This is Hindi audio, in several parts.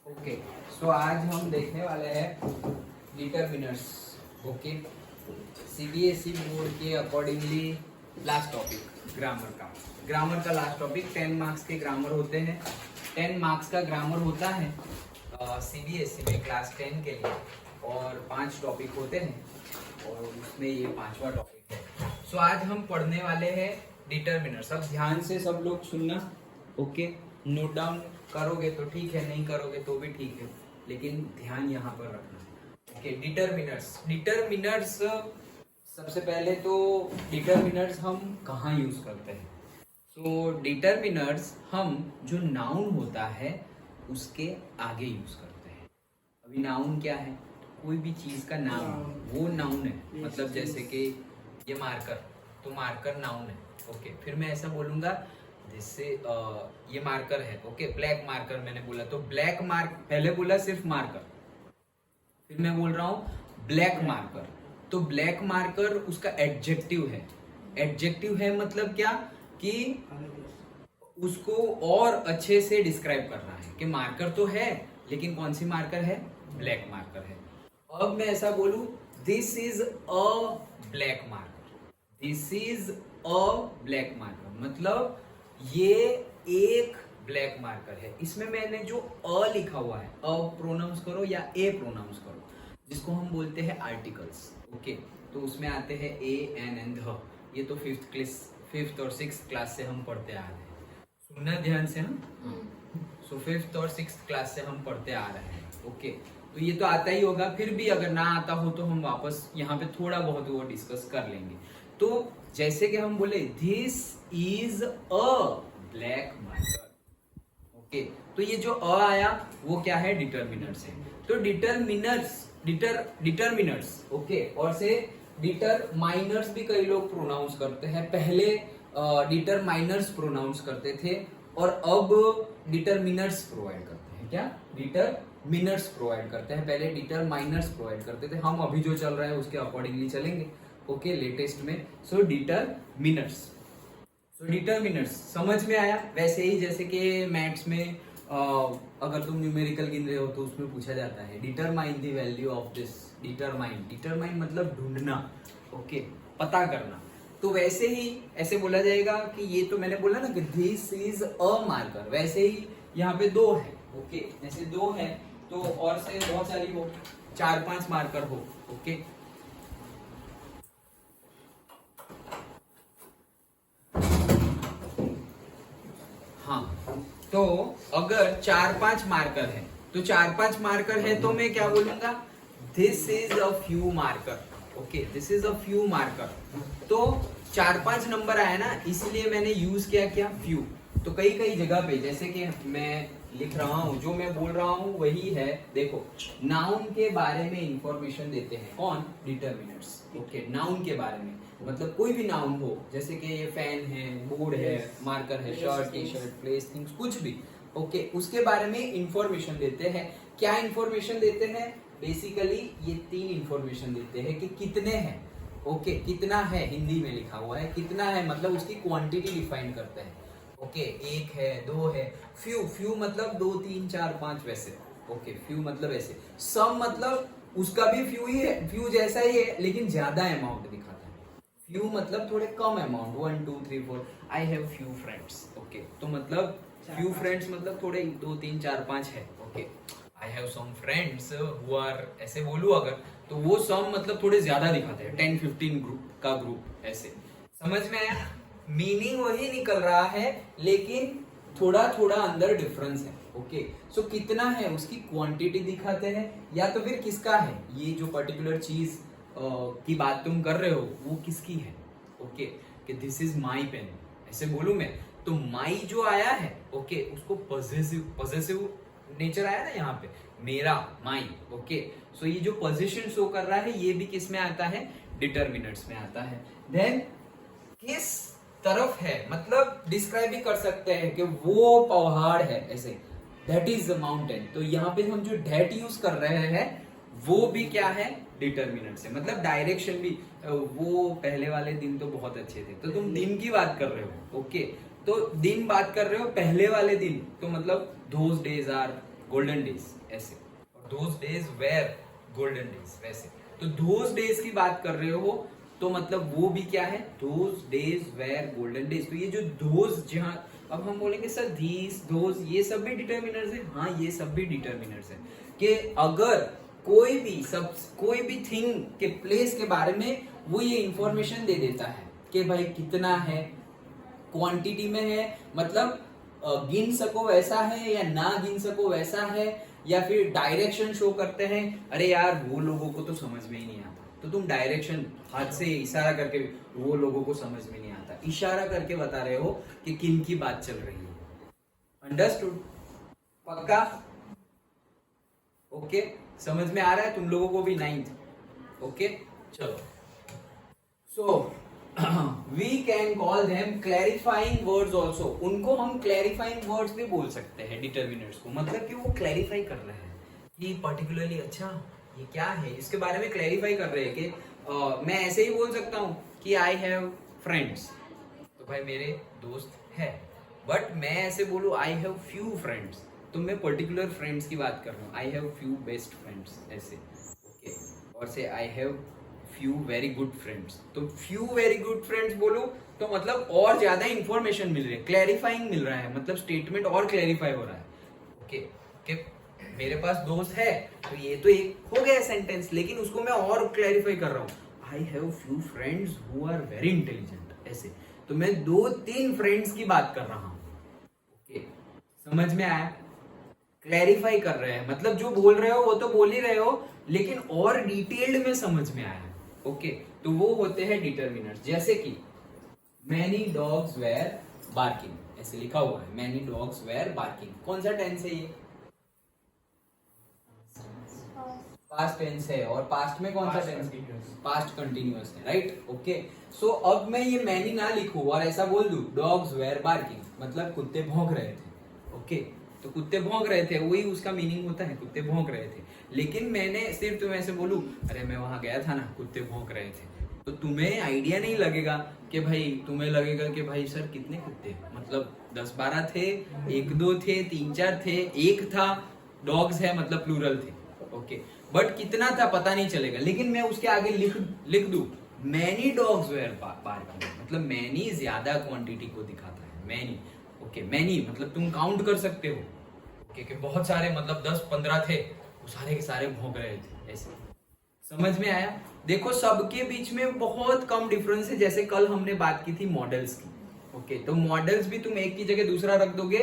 ओके, सो आज हम देखने वाले हैं डिटरमिनर्स। ओके, सीबीएसई बोर्ड के अकॉर्डिंगली लास्ट टॉपिक ग्रामर का लास्ट टॉपिक। 10 मार्क्स के ग्रामर होते हैं। 10 मार्क्स का ग्रामर होता है सीबीएसई में क्लास 10 के लिए, और 5 टॉपिक होते हैं और उसमें ये 5वां टॉपिक है। सो आज हम पढ़ने वाले हैं डिटरमिनर्स। अब ध्यान से सब लोग सुनना। ओके, नोट डाउन करोगे तो ठीक है, नहीं करोगे तो भी ठीक है, लेकिन ध्यान यहाँ पर रखना। ओके, डिटरमिनर्स सबसे पहले तो डिटरमिनर्स हम कहाँ यूज करते हैं? सो डिटरमिनर्स हम जो नाउन होता है उसके आगे यूज करते हैं। अभी नाउन क्या है? कोई भी चीज का नाम, वो नाउन है। मतलब जैसे कि ये मार्कर, तो मार्कर नाउन है। ओके, फिर मैं ऐसा बोलूंगा जैसे ये मार्कर है। ओके, ब्लैक मार्कर मैंने बोला, तो ब्लैक मार्क पहले बोला सिर्फ मार्कर, फिर मैं बोल रहा हूँ ब्लैक मार्कर, तो ब्लैक मार्कर उसका एडजेक्टिव है। एडजेक्टिव है मतलब क्या कि उसको और अच्छे से डिस्क्राइब करना है कि मार्कर तो है, लेकिन कौन सी मार्कर है? ब्लैक मार्कर है। अब मैं ऐसा बोलूं, this is a black marker, this is a black marker, मतलब ये एक ब्लैक मार्कर है। इसमें मैंने जो अ लिखा हुआ है, अ प्रोनाउंस करो या ए प्रोनाउंस करो, जिसको हम बोलते हैं आर्टिकल्स। ओके, तो उसमें आते हैं ए, एन एंड ध। ये तो फिफ्थ और 6th क्लास से हम पढ़ते आ रहे हैं। सुनना ध्यान से हम। सो 5th और 6th क्लास से हम पढ़ते आ रहे हैं। ओके, तो ये तो आता ही होगा, फिर भी अगर ना आता हो तो हम वापस यहाँ पे थोड़ा बहुत वो डिस्कस कर लेंगे। तो जैसे कि हम बोले this is a black marker. Okay, तो ये जो अ आया वो क्या है? डिटरमिनर्स है। तो डिटरमिनर्स ओके, और से डिटरमाइनर्स भी कई लोग प्रोनाउंस करते हैं। पहले डिटरमाइनर्स प्रोनाउंस करते थे और अब डिटरमिनर्स प्रोवाइड करते हैं। क्या? डिटरमिनर्स प्रोवाइड करते हैं, पहले डिटरमाइनर्स प्रोवाइड करते थे। हम अभी जो चल रहा है उसके अकॉर्डिंगली चलेंगे। ओके, लेटेस्ट में। सो डिटरमिनर्स समझ में आया? वैसे ही जैसे कि मैथ्स में अगर तुम न्यूमेरिकल गिन रहे हो तो उसमें पूछा जाता है determine the value of this. Determine मतलब ढूंढना। ओके, पता करना। तो वैसे ही ऐसे बोला जाएगा कि ये तो मैंने बोला ना कि दिस इज अ मार्कर, वैसे ही यहाँ पे 2 है। ओके, जैसे 2 है तो और से बहुत सारी हो, 4-5 मार्कर हो। ओके, हाँ, तो अगर 4-5 मार्कर है तो 4-5 मार्कर है तो मैं क्या बोलूंगा? This is a few marker. Okay, this is a few marker. तो 4-5 नंबर आया ना, इसलिए मैंने यूज किया फ्यू। तो कई कई जगह पे जैसे कि मैं लिख रहा हूं, जो मैं बोल रहा हूं वही है। देखो, नाउन के बारे में इंफॉर्मेशन देते हैं कौन? डिटरमिनर्स। ओके, नाउन के बारे में मतलब कोई भी नाउन हो, जैसे कि ये फैन है, बोर्ड है, मार्कर है, shirt, T shirt, place, things, कुछ भी। ओके, उसके बारे में इंफॉर्मेशन देते हैं। क्या इंफॉर्मेशन देते हैं? बेसिकली ये 3 इंफॉर्मेशन देते हैं कि कितने हैं। ओके, कितना है हिंदी में लिखा हुआ है, कितना है मतलब उसकी क्वांटिटी डिफाइन करते हैं। ओके, 1 है, 2 है। फ्यू मतलब 2, 3, 4, 5 वैसे। ओके, फ्यू मतलब ऐसे। सम मतलब उसका भी फ्यू ही है, फ्यू जैसा ही है, लेकिन ज्यादा अमाउंट दिखाता है। फ्यू मतलब थोड़े कम amount, 1, 2, 3, 4। I have few friends. Okay, तो मतलब फ्यू फ्रेंड्स मतलब थोड़े 2, 3, 4, 5 है। Okay, I have some friends who are, ऐसे बोलूं अगर, तो वो सम मतलब थोड़े ज्यादा दिखाते हैं, 10-15 ग्रुप का ग्रुप ऐसे। समझ में आया? मीनिंग वही निकल रहा है, लेकिन थोड़ा थोड़ा अंदर डिफरेंस है। ओके, सो कितना है उसकी क्वांटिटी दिखाते हैं, या तो फिर किसका है ये जो पर्टिकुलर चीज की बात तुम कर रहे हो वो किसकी है। ओके, कि दिस इज माई पेन ऐसे बोलूं मैं, तो माई जो आया है, ओके, उसको पॉजेसिव नेचर आया ना यहाँ पे, मेरा, माई। ओके, सो ये जो पोजीशन शो कर रहा है ये भी किस में आता है? डिटरमिनर्स में आता है। देन किस तरफ है, मतलब डिस्क्राइब भी कर सकते हैं कि वो पहाड़ है ऐसे, दैट इज द माउंटेन। तो यहाँ पे हम जो दैट यूज कर रहे हैं वो भी क्या है? डिटरमिनेंट से। मतलब डायरेक्शन भी, वो पहले वाले दिन तो बहुत अच्छे थे, तो तुम दिन की बात कर रहे हो। ओके, तो दिन बात कर रहे हो, पहले वाले दिन, तो मतलब those days are golden days ऐसे, और those days were golden days वैसे। तो दोज डेज की बात कर रहे हो तो मतलब वो भी क्या है, those days were golden days. तो ये जो दोज, जहां अब हम बोलेंगे सर दीस दोज, ये सब भी डिटर्मिनर्स है। हाँ, ये सब भी डिटर्मिनर्स है कि अगर कोई भी थिंग के प्लेस के बारे में वो ये इंफॉर्मेशन दे देता है कि भाई कितना है, क्वांटिटी में है, मतलब गिन सको वैसा है या ना गिन सको वैसा है, या फिर डायरेक्शन शो करते हैं। अरे यार, वो लोगों को तो समझ में ही नहीं आता, तो तुम डायरेक्शन हाथ से इशारा करके, वो लोगों को समझ में नहीं आता, इशारा करके बता रहे हो कि किन की बात चल रही है। अंडरस्टूड? पक्का? ओके, समझ में आ रहा है तुम लोगों को भी? 9th। ओके, चलो। So we can call them clarifying words also. उनको हम क्लैरिफाइंग वर्ड्स भी बोल सकते हैं, डिटर्मिनर्स को, मतलब कि वो क्लैरिफाई कर रहे हैं कि पर्टिकुलरली अच्छा ये क्या है, इसके बारे में क्लैरिफाई कर रहे हैं कि मैं ऐसे ही बोल सकता हूँ कि आई हैव फ्रेंड्स, तो भाई मेरे दोस्त है। बट मैं ऐसे बोलूँ आई हैव फ्यू फ्रेंड्स, तो मैं पर्टिकुलर फ्रेंड्स की बात कर रहा हूँ, I have few best friends ऐसे। ओके, और से आई have few very good friends, तो फ्यू वेरी गुड फ्रेंड्स बोलो तो मतलब और ज्यादा इंफॉर्मेशन मिल रही है, क्लैरिफाइंग मिल रहा है, मतलब स्टेटमेंट और क्लैरिफाई हो रहा है। ओके, कि मेरे पास दोस्त है, तो ये तो एक हो गया सेंटेंस, लेकिन उसको मैं और क्लैरिफाई कर रहा हूँ, I have few friends who are very intelligent ऐसे। तो मैं 2-3 फ्रेंड्स की बात कर रहा हूँ। ओके, समझ में आया? क्लैरिफाई कर रहे हैं, मतलब जो बोल रहे हो वो तो बोल ही रहे हो, लेकिन और डिटेल्ड में समझ में आया। ओके, तो वो होते हैं डिटर्मिनर्स। जैसे कि मैनी डॉग्स वेर बार्किंग, ऐसे लिखा हुआ है, मैनी डॉग्स वेर बार्किंग। कौन सा टेंस है ये? पास्ट टेंस है, और पास्ट में कौन सा टेंस? पास्ट कंटिन्यूअस है, राइट? ओके, सो अब मैं ये मैनी ना लिखूं और ऐसा बोल दूं डॉग्स वेर बार्किंग, मतलब कुत्ते भौंक रहे थे। ओके, तो कुत्ते भौंक रहे थे, वही उसका मीनिंग होता है, कुत्ते भौंक रहे थे। लेकिन मैंने सिर्फ तुम्हें ऐसे बोलूं, अरे मैं वहां गया था ना, कुत्ते भौंक रहे थे, तो तुम्हें आइडिया नहीं लगेगा कि भाई, तुम्हें लगेगा कि भाई सर कितने कुत्ते, मतलब 10-12 थे, 1-2 थे, 3-4 थे, एक था, डॉग्स है मतलब प्लूरल थे। ओके, बट कितना था पता नहीं चलेगा, लेकिन मैं उसके आगे लिख दूं मैनी डॉग्स वेयर बार्किंग, मतलब मैनी ज्यादा क्वांटिटी को दिखाता है, मैनी। ओके, मैनी मतलब तुम काउंट कर सकते हो, ओके, कि बहुत सारे, मतलब 10-15 थे, वो सारे के सारे भौंक रहे थे ऐसे। समझ में आया? देखो, सबके बीच में बहुत कम डिफरेंस है, जैसे कल हमने बात की थी मॉडल्स की। ओके, तो मॉडल्स भी तुम एक की जगह दूसरा रख दोगे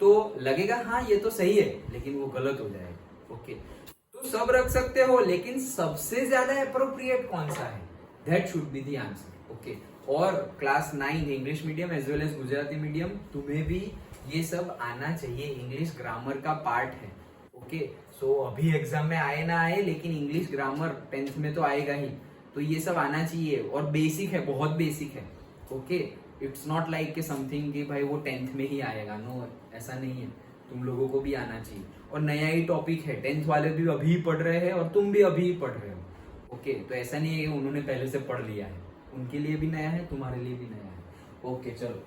तो लगेगा हाँ ये तो सही है, लेकिन वो गलत हो जाएगा। ओके, तो सब रख सकते हो, लेकिन सबसे ज्यादा अप्रोप्रिएट कौन सा है, that should be the answer. Okay, और class 9 English medium as well as Gujarati medium, तुम्हें भी ये सब आना चाहिए, इंग्लिश ग्रामर का पार्ट है। ओके, सो अभी एग्जाम में आए ना आए, लेकिन इंग्लिश ग्रामर 10th में तो आएगा ही, तो ये सब आना चाहिए, और बेसिक है, बहुत बेसिक है। ओके, इट्स नॉट लाइक कि समथिंग कि भाई वो 10th में ही आएगा, नो, ऐसा नहीं है, तुम लोगों को भी आना चाहिए, और नया ही टॉपिक है, 10th वाले भी अभी पढ़ रहे हैं और तुम भी अभी पढ़ रहे हो। ओके, तो ऐसा नहीं है कि उन्होंने पहले से पढ़ लिया है, उनके लिए भी नया है, तुम्हारे लिए भी नया है। ओके, चलो,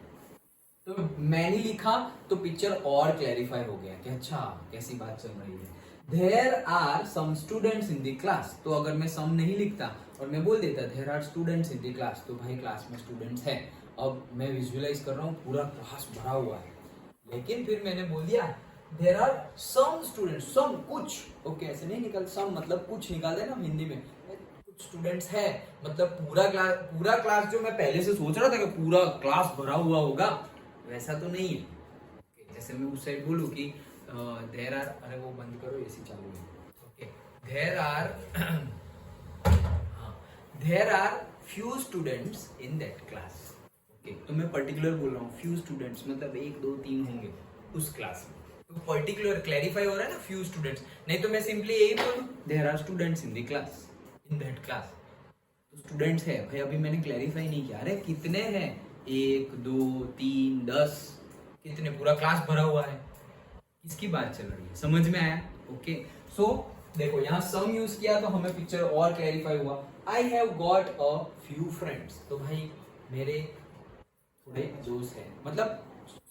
तो मैंने लिखा तो पिक्चर और क्लैरिफाई हो गया कि अच्छा कैसी बात चल रही है। There are some students in the class, तो अगर मैं सम नहीं लिखता और मैं बोल देता there are students in the class, तो भाई क्लास में स्टूडेंट्स हैं। अब मैं विजुअलाइज कर रहा हूँ पूरा क्लास भरा हुआ है, लेकिन फिर मैंने बोल दिया देयर आर सम स्टूडेंट्स, सम कुछ। ओके, ऐसे नहीं निकल, सम मतलब कुछ निकाल देना हिंदी में, कुछ स्टूडेंट्स है, मतलब पूरा क्लास जो मैं पहले से सोच रहा था कि पूरा क्लास भरा हुआ होगा, वैसा तो नहीं है। जैसे मैं उस साइड बोलूं कि देयर आर, अरे वो बंद करो, एसी चालू है। Okay, there are few students in that class. Okay, तो मैं पर्टिकुलर बोल रहा हूँ, फ्यू स्टूडेंट्स मतलब 1, 2, 3 होंगे उस क्लास में, तो पर्टिकुलर क्लैरिफाई हो रहा है ना, फ्यू स्टूडेंट्स। नहीं तो मैं सिंपली यही बोलूं there are students in the class, in that class, तो स्टूडेंट्स है भाई, अभी मैंने क्लैरिफाई नहीं किया, अरे कितने हैं, 1, 2, 3, 10, कितने, पूरा क्लास भरा हुआ है, किसकी बात चल रही है? समझ में आया? ओके, सो देखो यहाँ सम यूज किया तो हमें पिक्चर और क्लैरिफाई हुआ। आई have got a few friends, तो भाई मेरे थोड़े दोस्त हैं, मतलब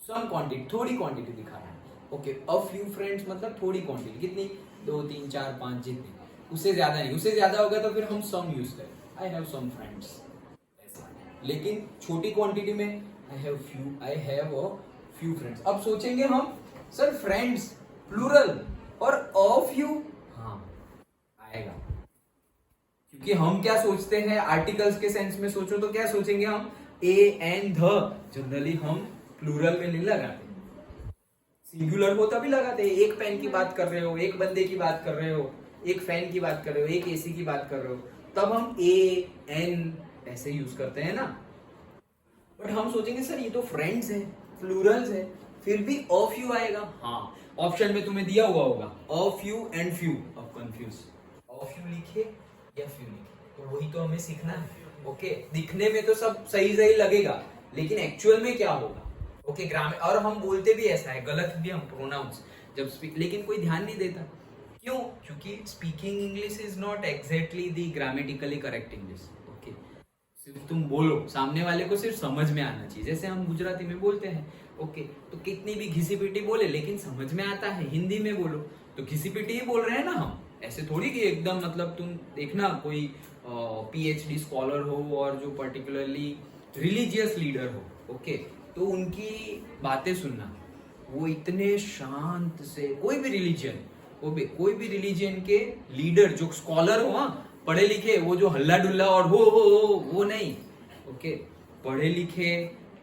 सम क्वांटिटी, थोड़ी क्वांटिटी दिखा रहा है। ओके, अ फ्यू फ्रेंड्स मतलब थोड़ी क्वांटिटी, कितनी, 2 3 4 5 जितनी, उससे ज्यादा नहीं, उससे ज्यादा होगा तो फिर हम सम यूज करें, आई हैव सम फ्रेंड्स ऐसा। लेकिन छोटी क्वांटिटी में I have a few friends. अब सोचेंगे हम सर फ्रेंड्स प्लूरल और अ फ्यू, हाँ आएगा, क्योंकि हम क्या सोचते हैं आर्टिकल्स के सेंस में सोचो तो क्या सोचेंगे हम, ए एंड ध, जनरली हम प्लूरल में नहीं लगाते, सिंगुलर हो तभी लगाते हैं। एक पेन की बात कर रहे हो, एक बंदे की बात कर रहे हो, एक फैन की बात कर रहे हो, एक एसी की बात कर रहे हो, तब हम ए एन ऐसे यूज करते हैं ना। बट हम सोचेंगे सर ये तो फ्रेंड्स है, प्लूरल्स है, फिर भी अ फ्यू आएगा। हाँ, ऑप्शन में तुम्हें दिया हुआ होगा अ फ्यू एंड फ्यू, अब कंफ्यूज, अ फ्यू लिखे या फ्यू लिखे, तो वही तो हमें सीखना है। ओके, दिखने में तो सब सही सही लगेगा, लेकिन एक्चुअल में क्या होगा। ओके, ग्रामर, और हम बोलते भी ऐसा है, गलत भी हम प्रोनाउंस जब स्पीक, लेकिन कोई ध्यान नहीं देता, क्यों, क्योंकि speaking English is not exactly the grammatically correct English. Okay, सिर्फ तुम बोलो, सामने वाले को सिर्फ समझ में आना चाहिए, जैसे हम गुजराती में बोलते हैं। ओके, तो कितनी भी घिसी पिटी बोले लेकिन समझ में आता है। हिंदी में बोलो तो घिसी पिटी ही बोल रहे हैं ना हम, ऐसे थोड़ी कि एकदम, मतलब तुम देखना कोई पीएचडी स्कॉलर हो और जो पर्टिकुलरली रिलीजियस लीडर हो, ओके, तो उनकी बातें सुनना, वो इतने शांत से, कोई भी रिलीजन, कोई भी रिलीजन के लीडर जो स्कॉलर हो, हाँ, पढ़े लिखे, वो जो हल्ला डुल्ला और हो वो नहीं। ओके, पढ़े लिखे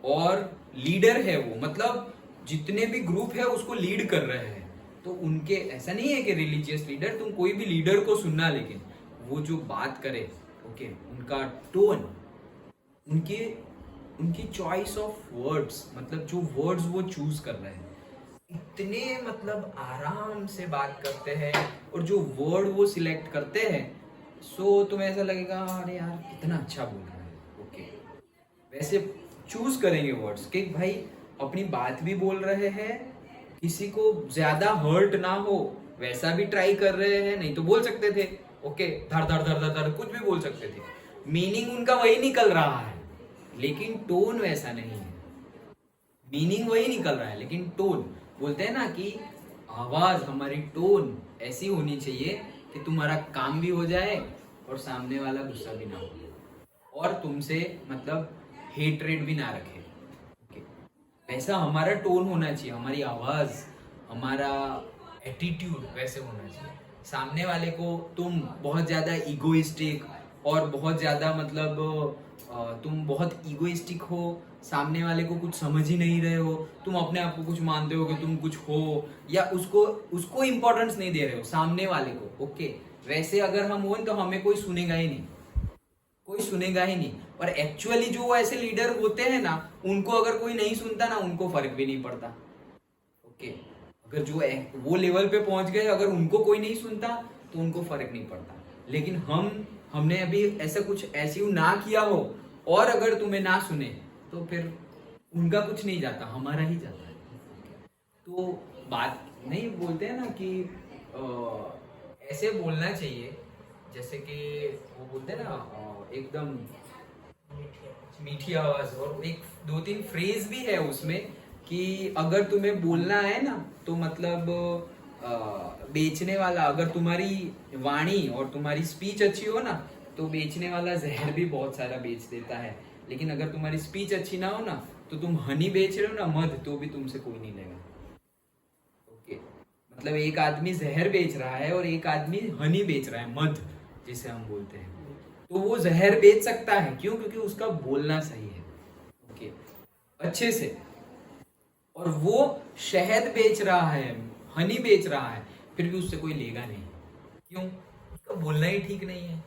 और लीडर है वो, मतलब जितने भी ग्रुप है उसको लीड कर रहे हैं, तो उनके, ऐसा नहीं है कि रिलीजियस लीडर, तुम कोई भी लीडर को सुनना, लेकिन वो जो बात करे, ओके, उनका टोन, उनकी चॉइस ऑफ वर्ड्स, मतलब जो वर्ड्स वो चूज कर रहे हैं, इतने मतलब आराम से बात करते हैं, और जो वर्ड वो सिलेक्ट करते हैं, सो तुम्हें ऐसा लगेगा अरे यार कितना अच्छा बोल रहा है। ओके, वैसे चूज करेंगे वर्ड्स कि भाई अपनी बात भी बोल रहे हैं, किसी को ज्यादा हर्ट ना हो वैसा भी ट्राई कर रहे हैं, नहीं तो बोल सकते थे ओके धड़ धड़ धड़ धड़ धड़ कुछ भी बोल सकते थे, मीनिंग उनका वही निकल रहा है, लेकिन टोन वैसा नहीं है। मीनिंग वही निकल रहा है लेकिन टोन, बोलते हैं ना कि आवाज, हमारी टोन ऐसी होनी चाहिए कि तुम्हारा काम भी हो जाए और सामने वाला गुस्सा भी ना हो और तुमसे मतलब हेट्रेड भी ना रखे। ओके, वैसा हमारा टोन होना चाहिए, हमारी आवाज, हमारा एटीट्यूड वैसे होना चाहिए। सामने वाले को तुम बहुत ज्यादा इगोइस्टिक और बहुत ज्यादा मतलब तुम बहुत इगोइस्टिक हो, सामने वाले को कुछ समझ ही नहीं रहे हो, तुम अपने आप को कुछ मानते हो कि तुम कुछ हो, या उसको इंपॉर्टेंस नहीं दे रहे हो सामने वाले को। ओके, वैसे अगर हम हो तो हमें कोई सुनेगा ही नहीं, कोई सुनेगा ही नहीं। और एक्चुअली जो ऐसे लीडर होते हैं ना, उनको अगर कोई नहीं सुनता ना, उनको फर्क भी नहीं पड़ता। ओके, अगर जो वो लेवल पे पहुंच गए, अगर उनको कोई नहीं सुनता तो उनको फर्क नहीं पड़ता। लेकिन हमने अभी ऐसा कुछ ऐसी ना किया हो और अगर तुम्हें ना सुने तो फिर उनका कुछ नहीं जाता, हमारा ही जाता है। तो बात नहीं, बोलते हैं ना कि ऐसे बोलना चाहिए जैसे कि वो बोलते हैं ना एकदम मीठी आवाज, और एक 2-3 फ्रेज भी है उसमें कि अगर तुम्हें बोलना है ना तो मतलब बेचने वाला, अगर तुम्हारी वाणी और तुम्हारी स्पीच अच्छी हो ना तो बेचने वाला जहर भी बहुत सारा बेच देता है, लेकिन अगर तुम्हारी स्पीच अच्छी ना हो ना तो तुम हनी बेच रहे हो ना, मध, तो भी तुमसे कोई नहीं लेगा। ओके, मतलब एक आदमी जहर बेच रहा है और एक आदमी हनी बेच रहा है, मध जिसे हम बोलते हैं, तो वो जहर बेच सकता है, क्यों, क्योंकि उसका बोलना सही है। ओके, अच्छे से, और वो शहद बेच रहा है, हनी बेच रहा है, फिर भी उससे कोई लेगा नहीं, क्यों, उसका बोलना ही ठीक नहीं है।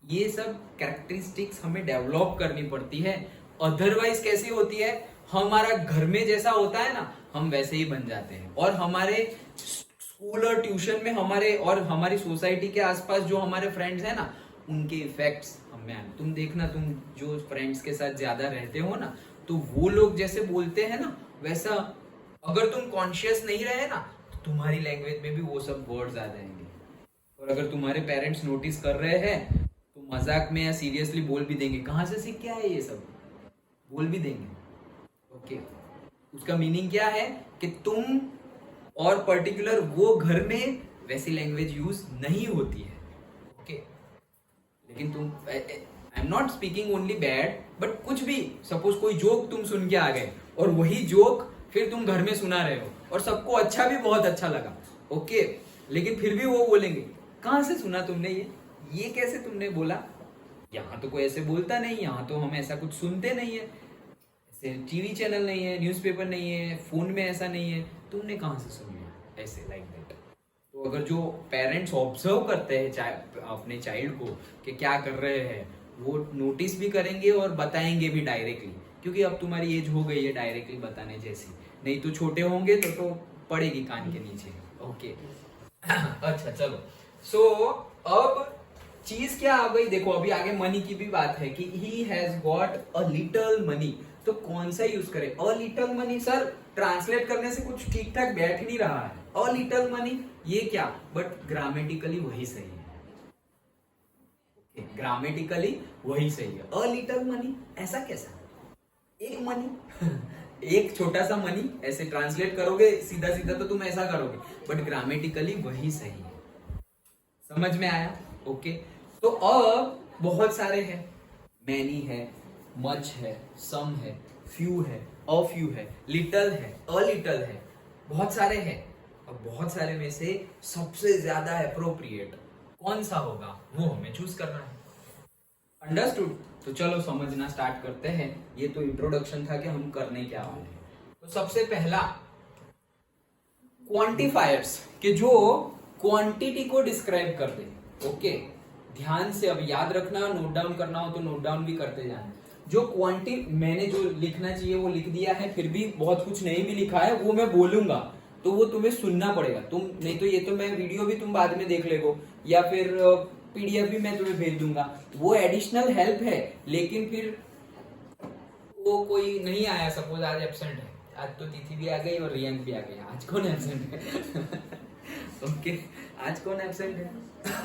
ये सब कैरेक्टरिस्टिक्स हमें डेवलप करनी पड़ती है, अदरवाइज कैसी होती है, हमारा घर में जैसा होता है ना हम वैसे ही बन जाते हैं, और हमारे स्कूल और ट्यूशन में हमारे और हमारी सोसाइटी के आसपास जो हमारे फ्रेंड्स हैं ना, उनके इफेक्ट्स हमें आए। तुम देखना, तुम जो फ्रेंड्स के साथ ज्यादा रहते हो ना, तो वो लोग जैसे बोलते हैं ना वैसा, अगर तुम कॉन्शियस नहीं रहे ना तो तुम्हारी लैंग्वेज में भी वो सब वर्ड्स आ जाएंगे। और अगर तुम्हारे पेरेंट्स नोटिस कर रहे हैं तो मजाक में या सीरियसली बोल भी देंगे, कहाँ से सीख के आए ये सब, बोल भी देंगे। ओके, उसका मीनिंग क्या है कि तुम और पर्टिकुलर वो घर में वैसी लैंग्वेज यूज नहीं होती है। ओके लेकिन तुम, I am not speaking only bad, but कुछ भी सपोज कोई जोक तुम सुन के आ गए और वही जोक फिर तुम घर में सुना रहे हो और सबको अच्छा भी बहुत अच्छा लगा, ओके लेकिन फिर भी वो बोलेंगे कहां से सुना तुमने ये कैसे तुमने बोला, यहाँ तो कोई ऐसे बोलता नहीं, यहाँ तो हम ऐसा कुछ सुनते नहीं है, ऐसे टीवी चैनल नहीं है, न्यूज़पेपर नहीं है, फोन में ऐसा नहीं है, तुमने कहाँ से सुन लिया, ऐसे लाइक दैट। तो अगर जो पेरेंट्स ऑब्जर्व करते हैं अपने चाइल्ड को कि क्या कर रहे हैं, वो नोटिस भी करेंगे और बताएंगे भी डायरेक्टली, क्योंकि अब तुम्हारी एज हो गई है डायरेक्टली बताने जैसी, नहीं तो छोटे होंगे तो पड़ेगी कान के नीचे। ओके अच्छा चलो, सो अब चीज क्या आ गई, देखो अभी आगे मनी की भी बात है कि ही has got a little money, तो कौन सा यूज करें, a little money. Sir translate करने से कुछ ठीक ठाक बैठ ही नहीं रहा है, अ लिटिल मनी ये क्या, बट ग्रामेटिकली वही सही है, ग्रामेटिकली वही सही है। अ लिटिल मनी ऐसा कैसा, एक मनी एक छोटा सा मनी, ऐसे ट्रांसलेट करोगे सीधा सीधा तो तुम ऐसा करोगे, बट ग्रामेटिकली वही सही है। समझ में आया? ओके तो अब बहुत सारे हैं, मैनी है, मच है, सम है, फ्यू है, अ फ्यू है, लिटल है, अ लिटल है, बहुत सारे हैं। अब बहुत सारे में से सबसे ज्यादा अप्रोप्रिएट कौन सा होगा वो हमें चूज करना है। अंडरस्टूड? तो चलो समझना स्टार्ट करते हैं। ये तो इंट्रोडक्शन था कि हम करने क्या वाले हैं। तो सबसे पहला क्वांटिफायर्स के जो क्वांटिटी को डिस्क्राइब कर दे। ओके ध्यान से अब याद रखना, नोट डाउन करना हो तो नोट डाउन भी करते जाना। जो मैंने जो लिखना चाहिए वो लिख दिया है, फिर भी बहुत कुछ नहीं भी लिखा है वो मैं बोलूंगा, तो वो तुम्हें सुनना पड़ेगा। तुम नहीं तो ये तो मैं वीडियो भी तुम बाद में देख लेगो या फिर पीडीएफ भी मैं तुम्हें भेज दूंगा, वो एडिशनल हेल्प है। लेकिन फिर वो कोई नहीं आया, सपोज आज एब्सेंट है, आज तो तिथि भी आ गई और रियांक भी आ गई, आज कौन एब्सेंट है? ओके आज कौन एब्सेंट है?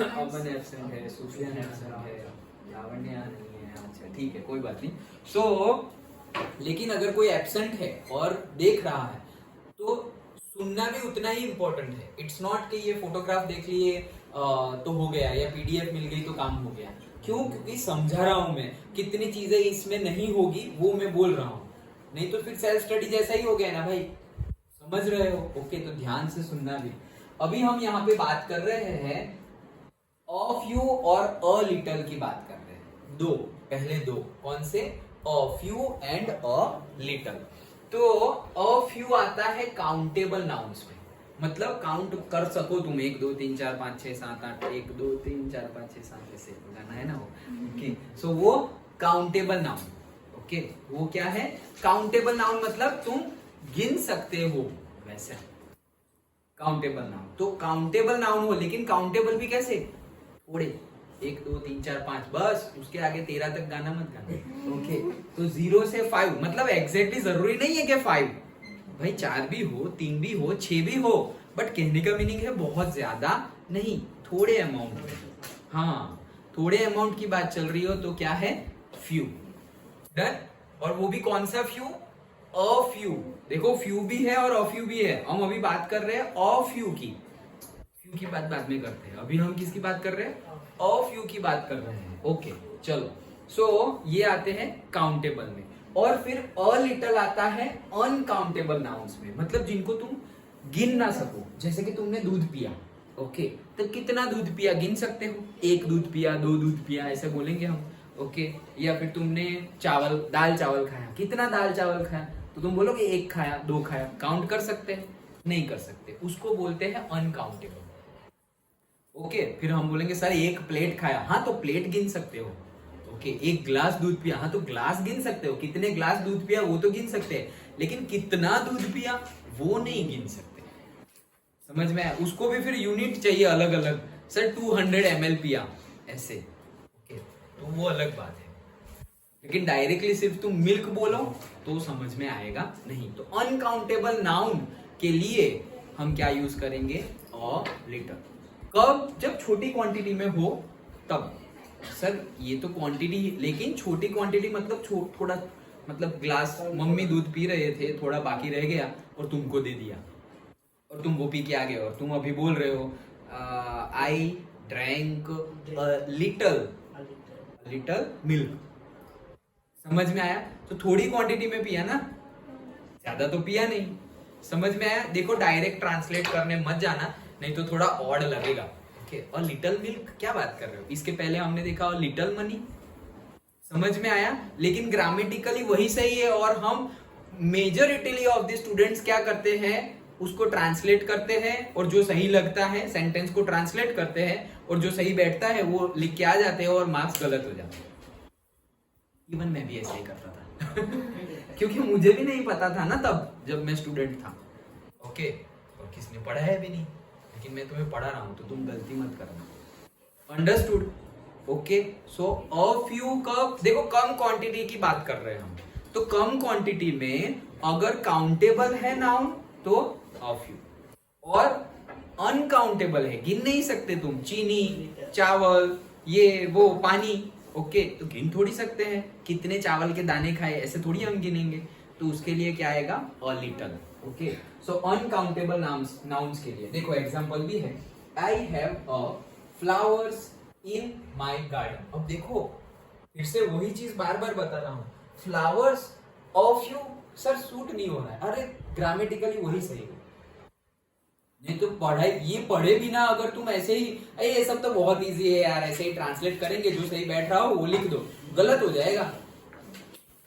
अमन एब्सेंट है, सुफियान एब्सेंट है, लावण्य नहीं है, अच्छा ठीक है कोई बात नहीं। सो लेकिन अगर कोई एब्सेंट है और देख रहा है तो सुनना भी उतना ही इम्पोर्टेंट है। इट्स नॉट कि ये फोटोग्राफ देख लिए तो हो गया या पीडीएफ मिल गई तो काम हो गया। क्यों? क्योंकि समझा रहा हूं मैं, कितनी चीजें इसमें नहीं होगी वो मैं बोल रहा हूँ, नहीं तो फिर सेल्फ स्टडी जैसा ही हो गया ना भाई, समझ रहे हो? ओके तो ध्यान से सुनना भी। अभी हम यहाँ पे बात कर रहे हैं अ फ्यू और अ लिटल की बात कर रहे हैं, दो, पहले दो कौन से, a few and a little. तो अ फ्यू आता है काउंटेबल नाउन्स में, मतलब काउंट कर सको तुम, 1 2 3 4 5 6 7 8, 1 2 3 4 5 6 7 ऐसे गाना है ना वो। ओके सो वो काउंटेबल नाउन। ओके वो क्या है? काउंटेबल नाउन मतलब तुम गिन सकते हो, वैसा काउंटेबल नाउन। तो काउंटेबल नाउन हो, लेकिन काउंटेबल भी कैसे? थोड़े, 1 2 3 4 5 बस, उसके आगे 13 तक गाना मत गाना। ओके तो 0 से 5, मतलब एग्जैक्टली जरूरी नहीं है कि 5 भाई, 4 भी हो, 3 भी हो, 6 भी हो, बट कहने का मीनिंग है बहुत ज्यादा नहीं, थोड़े अमाउंट। हाँ थोड़े अमाउंट की बात चल रही हो तो क्या है? फ्यू। डन? और वो भी कौन सा फ्यू? A few. देखो फ्यू भी है और अ फ्यू भी है, हम अभी बात कर रहे हैं अ फ्यू की। फ्यू की बात बाद में करते हैं, अभी हम किसकी बात कर रहे हैं? अ फ्यू की बात कर रहे हैं। ओके चलो, सो ये आते हैं काउंटेबल में। और फिर अ लिटल आता है अनकाउंटेबल नाउन्स में, मतलब जिनको तुम गिन ना सको। जैसे कि तुमने दूध पिया, ओके तो कितना दूध पिया गिन सकते हो? 1 दूध पिया, 2 दूध पिया, ऐसे बोलेंगे हम। ओके या फिर तुमने चावल, दाल चावल खाया, कितना दाल चावल खाया? तो तुम बोलोगे 1 खाया, 2 खाया, काउंट कर सकते हैं? नहीं कर सकते, उसको बोलते हैं अनकाउंटेबल। ओके फिर हम बोलेंगे सर 1 प्लेट खाया, हाँ तो प्लेट गिन सकते हो। ओके 1 ग्लास दूध पिया, हाँ तो ग्लास गिन सकते हो, कितने ग्लास दूध पिया वो तो गिन सकते हैं, लेकिन कितना दूध पिया वो नहीं गिन सकते। समझ में आया? उसको भी फिर यूनिट चाहिए अलग अलग, सर 200 ml पिया, ऐसे। ओके तो वो अलग बात है, लेकिन डायरेक्टली सिर्फ तुम मिल्क बोलो तो समझ में आएगा नहीं। तो अनकाउंटेबल नाउन के लिए हम क्या यूज करेंगे? A little. कब? जब छोटी क्वांटिटी में हो तब। सर ये तो क्वांटिटी, लेकिन छोटी क्वांटिटी मतलब थोड़ा मतलब ग्लास मम्मी दूध पी रहे थे, थोड़ा बाकी रह गया और तुमको दे दिया और तुम वो पी के आ गए और तुम अभी बोल रहे हो आई ड्रैंक लिटल मिल्क। समझ में आया? तो थोड़ी क्वांटिटी में पिया ना, ज्यादा तो पिया नहीं। समझ में आया? देखो डायरेक्ट ट्रांसलेट करने मत जाना, नहीं तो थोड़ा ऑड लगेगा। ओके, और लिटल मिल्क क्या बात कर रहे हो? इसके पहले हमने देखा और लिटल मनी। समझ में आया? लेकिन ग्रामेटिकली वही सही है और हम मेजॉरिटी ऑफ द स्टूडेंट्स क्या करते हैं, उसको ट्रांसलेट करते हैं और जो सही लगता है सेंटेंस को ट्रांसलेट करते हैं और जो सही बैठता है वो लिख के आ जाते हैं और मार्क्स गलत हो जाते हैं। इवन मैं भी ऐसे ही करता था क्योंकि मुझे भी नहीं पता था ना तब जब मैं स्टूडेंट था। ओके, और किसने पढ़ा है भी नहीं, लेकिन मैं तुम्हें पढ़ा रहा हूं तो तुम गलती मत करना। Understood? Okay, so a few cup, देखो कम क्वांटिटी की बात कर रहे हैं हम, तो कम क्वांटिटी में अगर काउंटेबल है नाउन तो अ फ्यू, और अनकाउंटेबल है, गिन नहीं सकते तुम, चीनी, चावल, ये वो, पानी। ओके, तो गिन थोड़ी सकते हैं, कितने चावल के दाने खाए ऐसे थोड़ी हम गिनेंगे, तो उसके लिए क्या आएगा? A little. Okay, so uncountable nouns के लिए देखो एग्जांपल भी है, I have a flowers in my garden. अब देखो फिर से वही चीज बार बार बता रहा हूं, flowers of you sir suit नहीं हो रहा है। अरे ग्रामेटिकली वही सही है, नहीं तो पढ़ाई ये पढ़े भी ना अगर तुम ऐसे ही ये सब तो बहुत इजी है यार, ऐसे ही ट्रांसलेट करेंगे, जो सही बैठ रहा हो वो लिख दो, गलत हो जाएगा।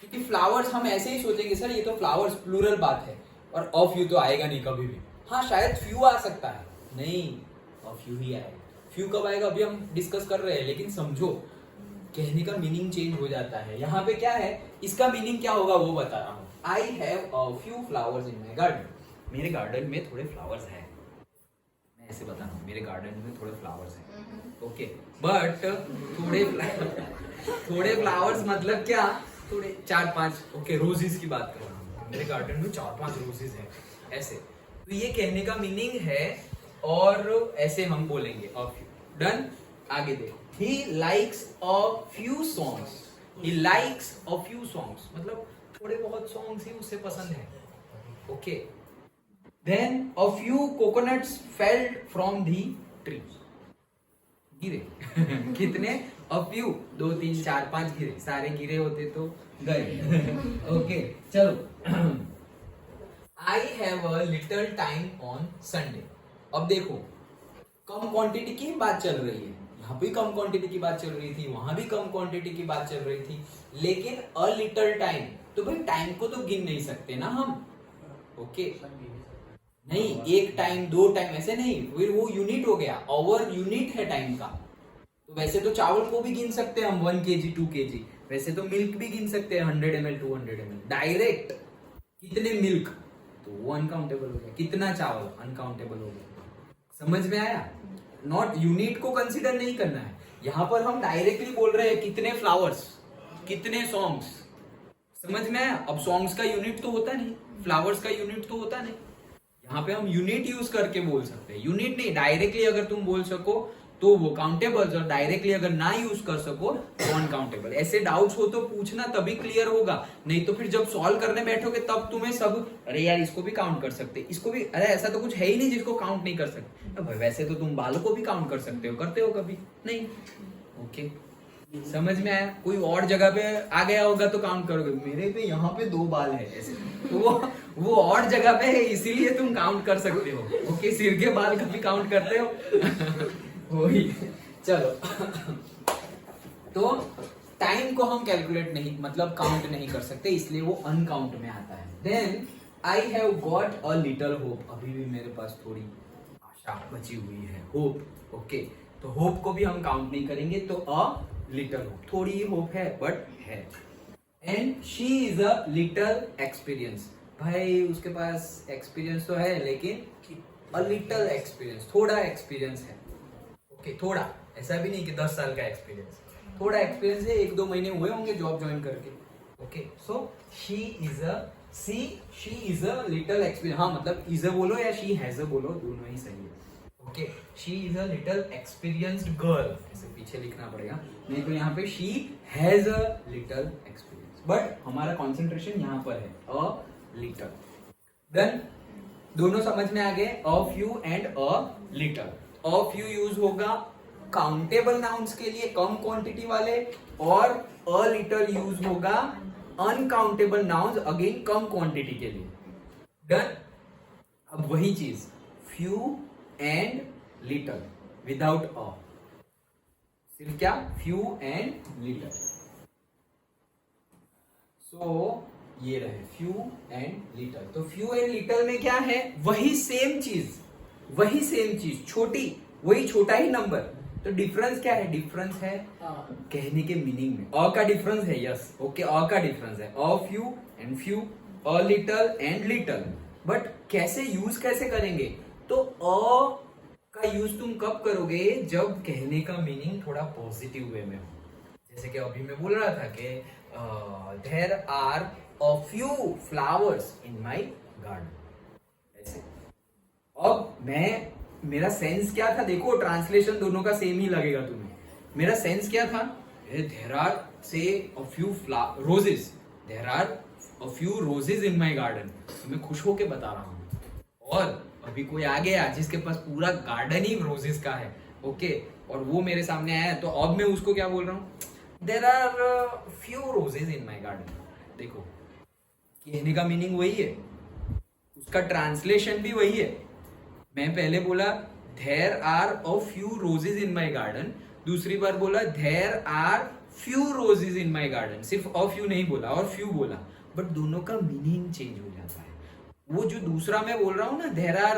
क्योंकि फ्लावर्स हम ऐसे ही सोचेंगे सर ये तो फ्लावर्स प्लूरल बात है और ऑफ यू तो आएगा नहीं कभी भी। हाँ शायद फ्यू आ सकता है, नहीं ऑफ यू ही आएगा। फ्यू कब आएगा अभी हम डिस्कस कर रहे हैं, लेकिन समझो कहने का मीनिंग चेंज हो जाता है। यहाँ पे क्या है, इसका मीनिंग क्या होगा वो बता रहा हूँ। I have a few flowers in my garden, मेरे गार्डन में थोड़े फ्लावर्स हैं, मैं ऐसे बता रहा हूँ मेरे गार्डन में थोड़े फ्लावर्स हैं। ओके, बट थोड़े फ्लावर्स मतलब क्या, थोड़े 4-5, ओके रोजेस की बात कर रहा हूँ, मेरे गार्डन में 4-5 रोजेस हैं ऐसे। तो ये कहने का मीनिंग है और ऐसे हम बोलेंगे ऑफ यू। डन? आगे देखो, he likes a few songs, he likes a few songs मतलब थोड़े बहुत सॉन्ग्स ही उसे पसंद है। Okay, then a few coconuts fell from the tree, गिरे कितने? a few, 2 3 4 5 गिरे, सारे गिरे होते तो गए। ओके चलो, I have a little time on Sunday। अब देखो कम क्वांटिटी की बात चल रही है, यहाँ भी कम क्वांटिटी की बात चल रही थी, वहां भी कम क्वांटिटी की बात चल रही थी, लेकिन अ लिटल टाइम, तो भाई टाइम को तो गिन नहीं सकते ना हम। ओके, नहीं एक टाइम 2 टाइम ऐसे नहीं, फिर वो यूनिट हो गया, आवर यूनिट है टाइम का। तो वैसे तो चावल को भी गिन सकते हैं हम 1 kg 2 kg, वैसे तो मिल्क भी गिन सकते हैं 100 ml 200 ml डायरेक्ट। कितने मिल्क तो वो अनकाउंटेबल हो गया, कितना चावल अनकाउंटेबल हो गया। समझ में आया? नॉट यूनिट को कंसीडर नहीं करना है, यहां पर हम डायरेक्टली बोल रहे हैं कितने फ्लावर्स, कितने सॉन्ग्स। समझ में आया? अब सॉन्ग्स का यूनिट तो होता नहीं, फ्लावर्स का यूनिट तो होता नहीं, यहाँ पे हम यूनिट यूज करके बोल सकते हैं। यूनिट नहीं, डायरेक्टली अगर तुम बोल सको तो वो काउंटेबल, और डायरेक्टली अगर ना यूज कर सको तो अनकाउंटेबल। ऐसे डाउट्स हो तो पूछना, तभी क्लियर होगा, नहीं तो फिर जब सॉल्व करने बैठोगे तब तुम्हें सब, अरे यार इसको भी काउंट कर सकते, इसको भी, अरे ऐसा तो कुछ है ही नहीं जिसको काउंट नहीं कर सकते। अब वैसे तो तुम बालों को भी काउंट कर सकते हो, करते हो कभी नहीं? ओके, समझ में आया? कोई और जगह पे आ गया होगा तो काउंट करोगे, मेरे पे यहाँ पे 2 बाल है ऐसे, तो वो और जगह पे है इसीलिए तुम काउंट कर सकते हो। ओके, सिर के बाल कभी काउंट करते हो? वही। चलो तो टाइम को हम कैलकुलेट नहीं, मतलब काउंट नहीं कर सकते, इसलिए वो अनकाउंट में आता है। Then I have got a little hope, अभी भी मेरे पास थोड़ी आशा बची हुई है, होप। ओके, तो होप को भी हम काउंट नहीं करेंगे, तो अ लिटिल होप, थोड़ी ही होप है बट है। And she is a little experience, भाई उसके पास एक्सपीरियंस तो है लेकिन अ लिटिल एक्सपीरियंस, थोड़ा एक्सपीरियंस है। ओके, थोड़ा, ऐसा भी नहीं कि 10 साल का एक्सपीरियंस, थोड़ा एक्सपीरियंस है, 1-2 महीने हुए होंगे जॉब ज्वाइन करके। Okay, so she is a little experience, हाँ मतलब इज अ बोलो या शी हैज अ बोलो, दोनों ही सही है। Okay, she is a little experienced girl, ऐसे पीछे लिखना पड़ेगा, नहीं तो यहाँ पे she has a little experience, but हमारा कॉन्सेंट्रेशन यहाँ पर है, अ लिटल। देन दोनों समझ में आ गए, a few and a little. A few use होगा काउंटेबल नाउन्स के लिए, कम क्वांटिटी वाले, और अ लिटल यूज होगा uncountable nouns, again come quantity के लिए। डन। अब वही चीज few and little without a, सिर्फ क्या, फ्यू एंड लिटल। सो ये रहे फ्यू एंड लिटल। तो फ्यू एंड लिटल में क्या है, वही सेम चीज, छोटी, वही छोटा ही नंबर। तो डिफरेंस क्या है, डिफरेंस है कहने के मीनिंग में। अ का डिफरेंस है, यस ओके, अ का डिफरेंस है, a few and few, a little and little. But कैसे यूज कैसे करेंगे, तो अ का यूज तुम कब करोगे, जब कहने का मीनिंग थोड़ा पॉजिटिव वे में हो। जैसे कि अभी मैं बोल रहा था कि there are a few flowers in my garden, ऐसे। अब मेरा सेंस क्या था, देखो ट्रांसलेशन दोनों का सेम ही लगेगा तुम्हें। मेरा सेंस क्या था, there are say a few roses, there are a few roses in my garden. तो मैं खुश होके बता रहा हूँ। और अभी कोई आ गया जिसके पास पूरा गार्डन ही रोजेस का है, ओके, और वो मेरे सामने आया, तो अब मैं उसको क्या बोल रहा हूँ, there are few roses in my garden. देखो कहने का मीनिंग वही है, उसका ट्रांसलेशन भी वही है। मैं पहले बोला there are a few roses in my garden, दूसरी बार बोला there are few roses in my garden, सिर्फ अ फ्यू नहीं बोला और फ्यू बोला, बट दोनों का मीनिंग चेंज हो जाता है। वो जो दूसरा मैं बोल रहा हूँ ना, there are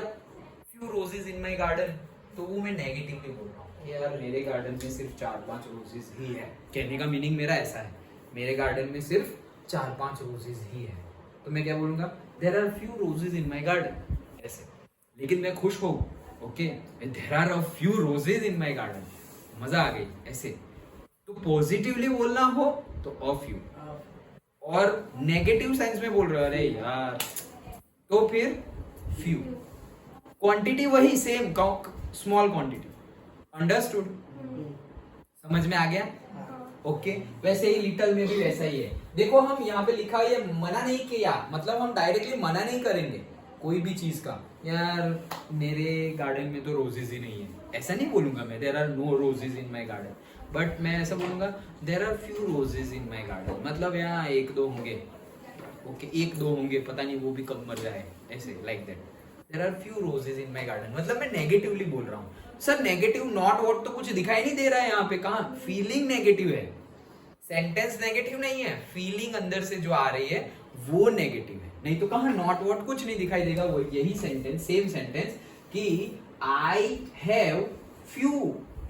few roses in my garden, तो वो मैं नेगेटिवली बोल रहा हूँ, यार मेरे गार्डन में सिर्फ 4-5 रोजेस ही है। कहने का मीनिंग मेरा ऐसा है, मेरे गार्डन में सिर्फ 4-5 रोजेस ही है। तो मैं क्या बोलूंगा, there are few roses in my garden, ऐसे। लेकिन मैं खुश हूँ, okay, there are a few roses in my garden, मजा आ गई, ऐसे। तो पॉजिटिवली बोलना हो तो अ फ्यू, और नेगेटिव सेंस में बोल रहे हो अरे यार, तो फिर फ्यू। क्वांटिटी वही सेम, स्मॉल क्वांटिटी। अंडरस्टूड? समझ में आ गया? ओके। वैसे ही लिटल में भी वैसा ही है। देखो हम यहाँ पे लिखा है, मना नहीं किया, मतलब हम डायरेक्टली मना नहीं करेंगे कोई भी चीज का, यार मेरे गार्डन में तो रोजेस ही नहीं है, ऐसा नहीं बोलूंगा मैं, there are no roses in my garden, but मैं ऐसा बोलूंगा there are few roses in my garden, मतलब यहाँ 1-2 होंगे, ओके, 1-2 होंगे, पता नहीं वो भी कब मर जाए, ऐसे, like that. There are few roses in my garden, मतलब मैं नेगेटिवली बोल रहा हूँ। सर नेगेटिव नॉट वॉट तो कुछ दिखाई नहीं दे रहा है यहाँ पे, कहाँ फीलिंग नेगेटिव है, सेंटेंस नेगेटिव नहीं है, फीलिंग अंदर से जो आ रही है वो नेगेटिव है। नहीं तो कहाँ नॉट वॉट कुछ नहीं दिखाई देगा, वो यही सेंटेंस, सेम सेंटेंस कि आई have few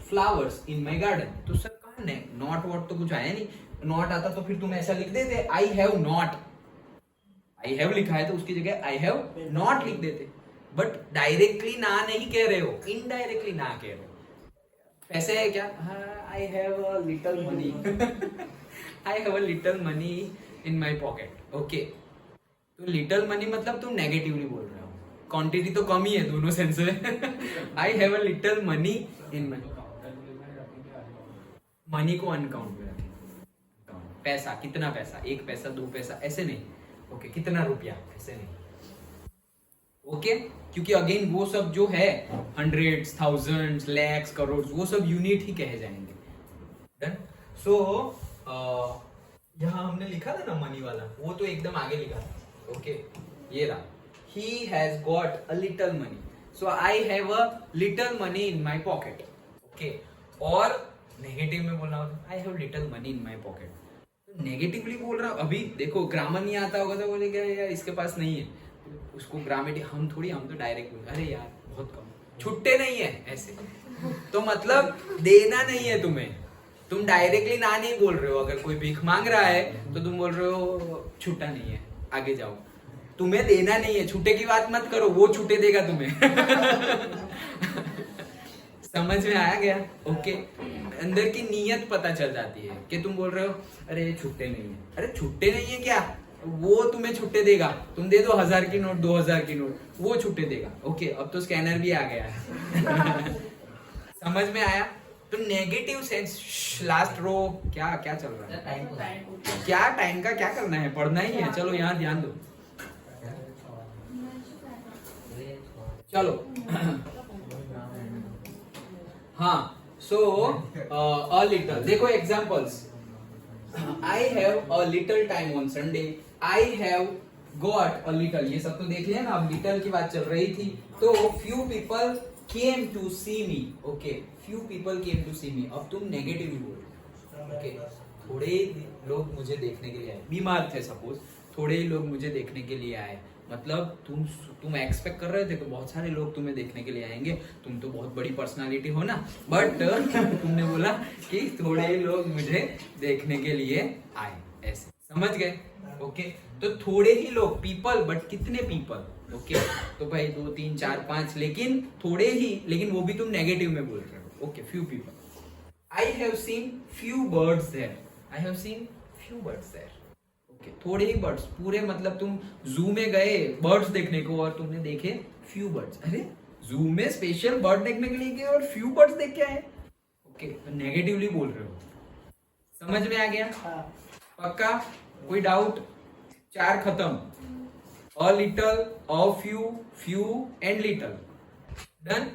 flowers in my garden, तो सर कहाँ नॉट वॉट तो कुछ आया नहीं। नॉट आता तो फिर तुम ऐसा लिख देते, I have not, I have लिखा है तो उसकी जगह आई हैव नॉट लिख देते। बट डायरेक्टली ना नहीं कह रहे हो, इनडायरेक्टली ना कह रहे हो। पैसे है क्या, I have a little money, I have a little money in my pocket, okay. तो लिटिल मनी मतलब तुम नेगेटिवली बोल रहे हो, क्वांटिटी तो कम ही है दोनों सेंस में। I have a little money in my, money को अनकाउंट में रखें, पैसा, कितना पैसा, 1 पैसा 2 पैसा ऐसे नहीं, ओके, कितना रुपया ऐसे नहीं, ओके, क्योंकि अगेन वो सब जो है हंड्रेड्स, थाउजेंड्स, लैक्स, करोड़, वो सब यूनिट ही कहे जाएंगे। डन। सो यहाँ हमने लिखा था ना मनी वाला, वो तो एकदम आगे लिखा था, ओके, ये रहा, ही has got a little money, so I have a little money in my pocket, okay. और नेगेटिव में बोलना होता, I have little money in my pocket, तो नेगेटिवली बोल रहा हूँ। अभी देखो ग्रामर नहीं आता होगा तो बोलेगा यार इसके पास नहीं है, उसको ग्रामेटिक, हम तो डायरेक्ट बोल, अरे यार बहुत कम, छुट्टे नहीं है, ऐसे। तो मतलब देना नहीं है तुम्हें, तुम डायरेक्टली ना नहीं बोल रहे हो। अगर कोई भीख मांग रहा है तो तुम बोल रहे हो छुट्टा नहीं है, आगे जाओ, तुम्हें देना नहीं है, छुट्टे की बात मत करो, वो छुट्टे देगा तुम्हें। समझ में आया गया? ओके। अंदर की नीयत पता चल जाती है कि तुम बोल रहे हो अरे छुट्टे नहीं है, अरे छुट्टे नहीं है क्या, वो तुम्हें छुट्टे देगा, तुम दे दो 1000 की नोट, 2000 की नोट, वो छुट्टे देगा, ओके। अब तो स्कैनर भी आ गया है। समझ में आया? तो नेगेटिव सेंस, लास्ट रो क्या क्या चल रहा है, क्या टाइम का क्या करना है, पढ़ना ही है। चलो यहाँ ध्यान दो, चलो हाँ। सो अ लिटल, देखो examples, I have a little time on Sunday, I have got a little, ये सब तो देख लिया ना, अब लिटल की बात चल रही थी। तो few people came to see me, okay, few people came to see me. अब तुम नेगेटिव बोल, ओके, थोड़े लोग मुझे देखने के लिए आए, बीमार थे सपोज, थोड़े ही लोग मुझे देखने के लिए आए, मतलब तुम एक्सपेक्ट कर रहे थे तो बहुत सारे लोग तुम्हें देखने के लिए आएंगे, तुम तो बहुत बड़ी पर्सनालिटी हो ना, बट तुमने बोला कि थोड़े ही लोग मुझे देखने के लिए आए, ऐसे समझ गए, ओके। तो थोड़े ही लोग, पीपल, बट कितने पीपल, ओके, तो भाई 2 3 4 5, लेकिन थोड़े ही, लेकिन वो भी तुम नेगेटिव में बोल रहे हो, okay, few people. I have seen few birds there, I have seen few birds there, okay, थोड़े ही बर्ड्स, पूरे मतलब तुम जू में गए बर्ड्स देखने को और तुमने देखे फ्यू बर्ड्स, अरे जू में स्पेशल बर्ड देखने के लिए गए और फ्यू बर्ड्स देख के आए, ओके, तो नेगेटिवली बोल रहे हो, समझ में आ गया? पक्का? कोई डाउट? 4 खत्म, a little, a few, few and little, done.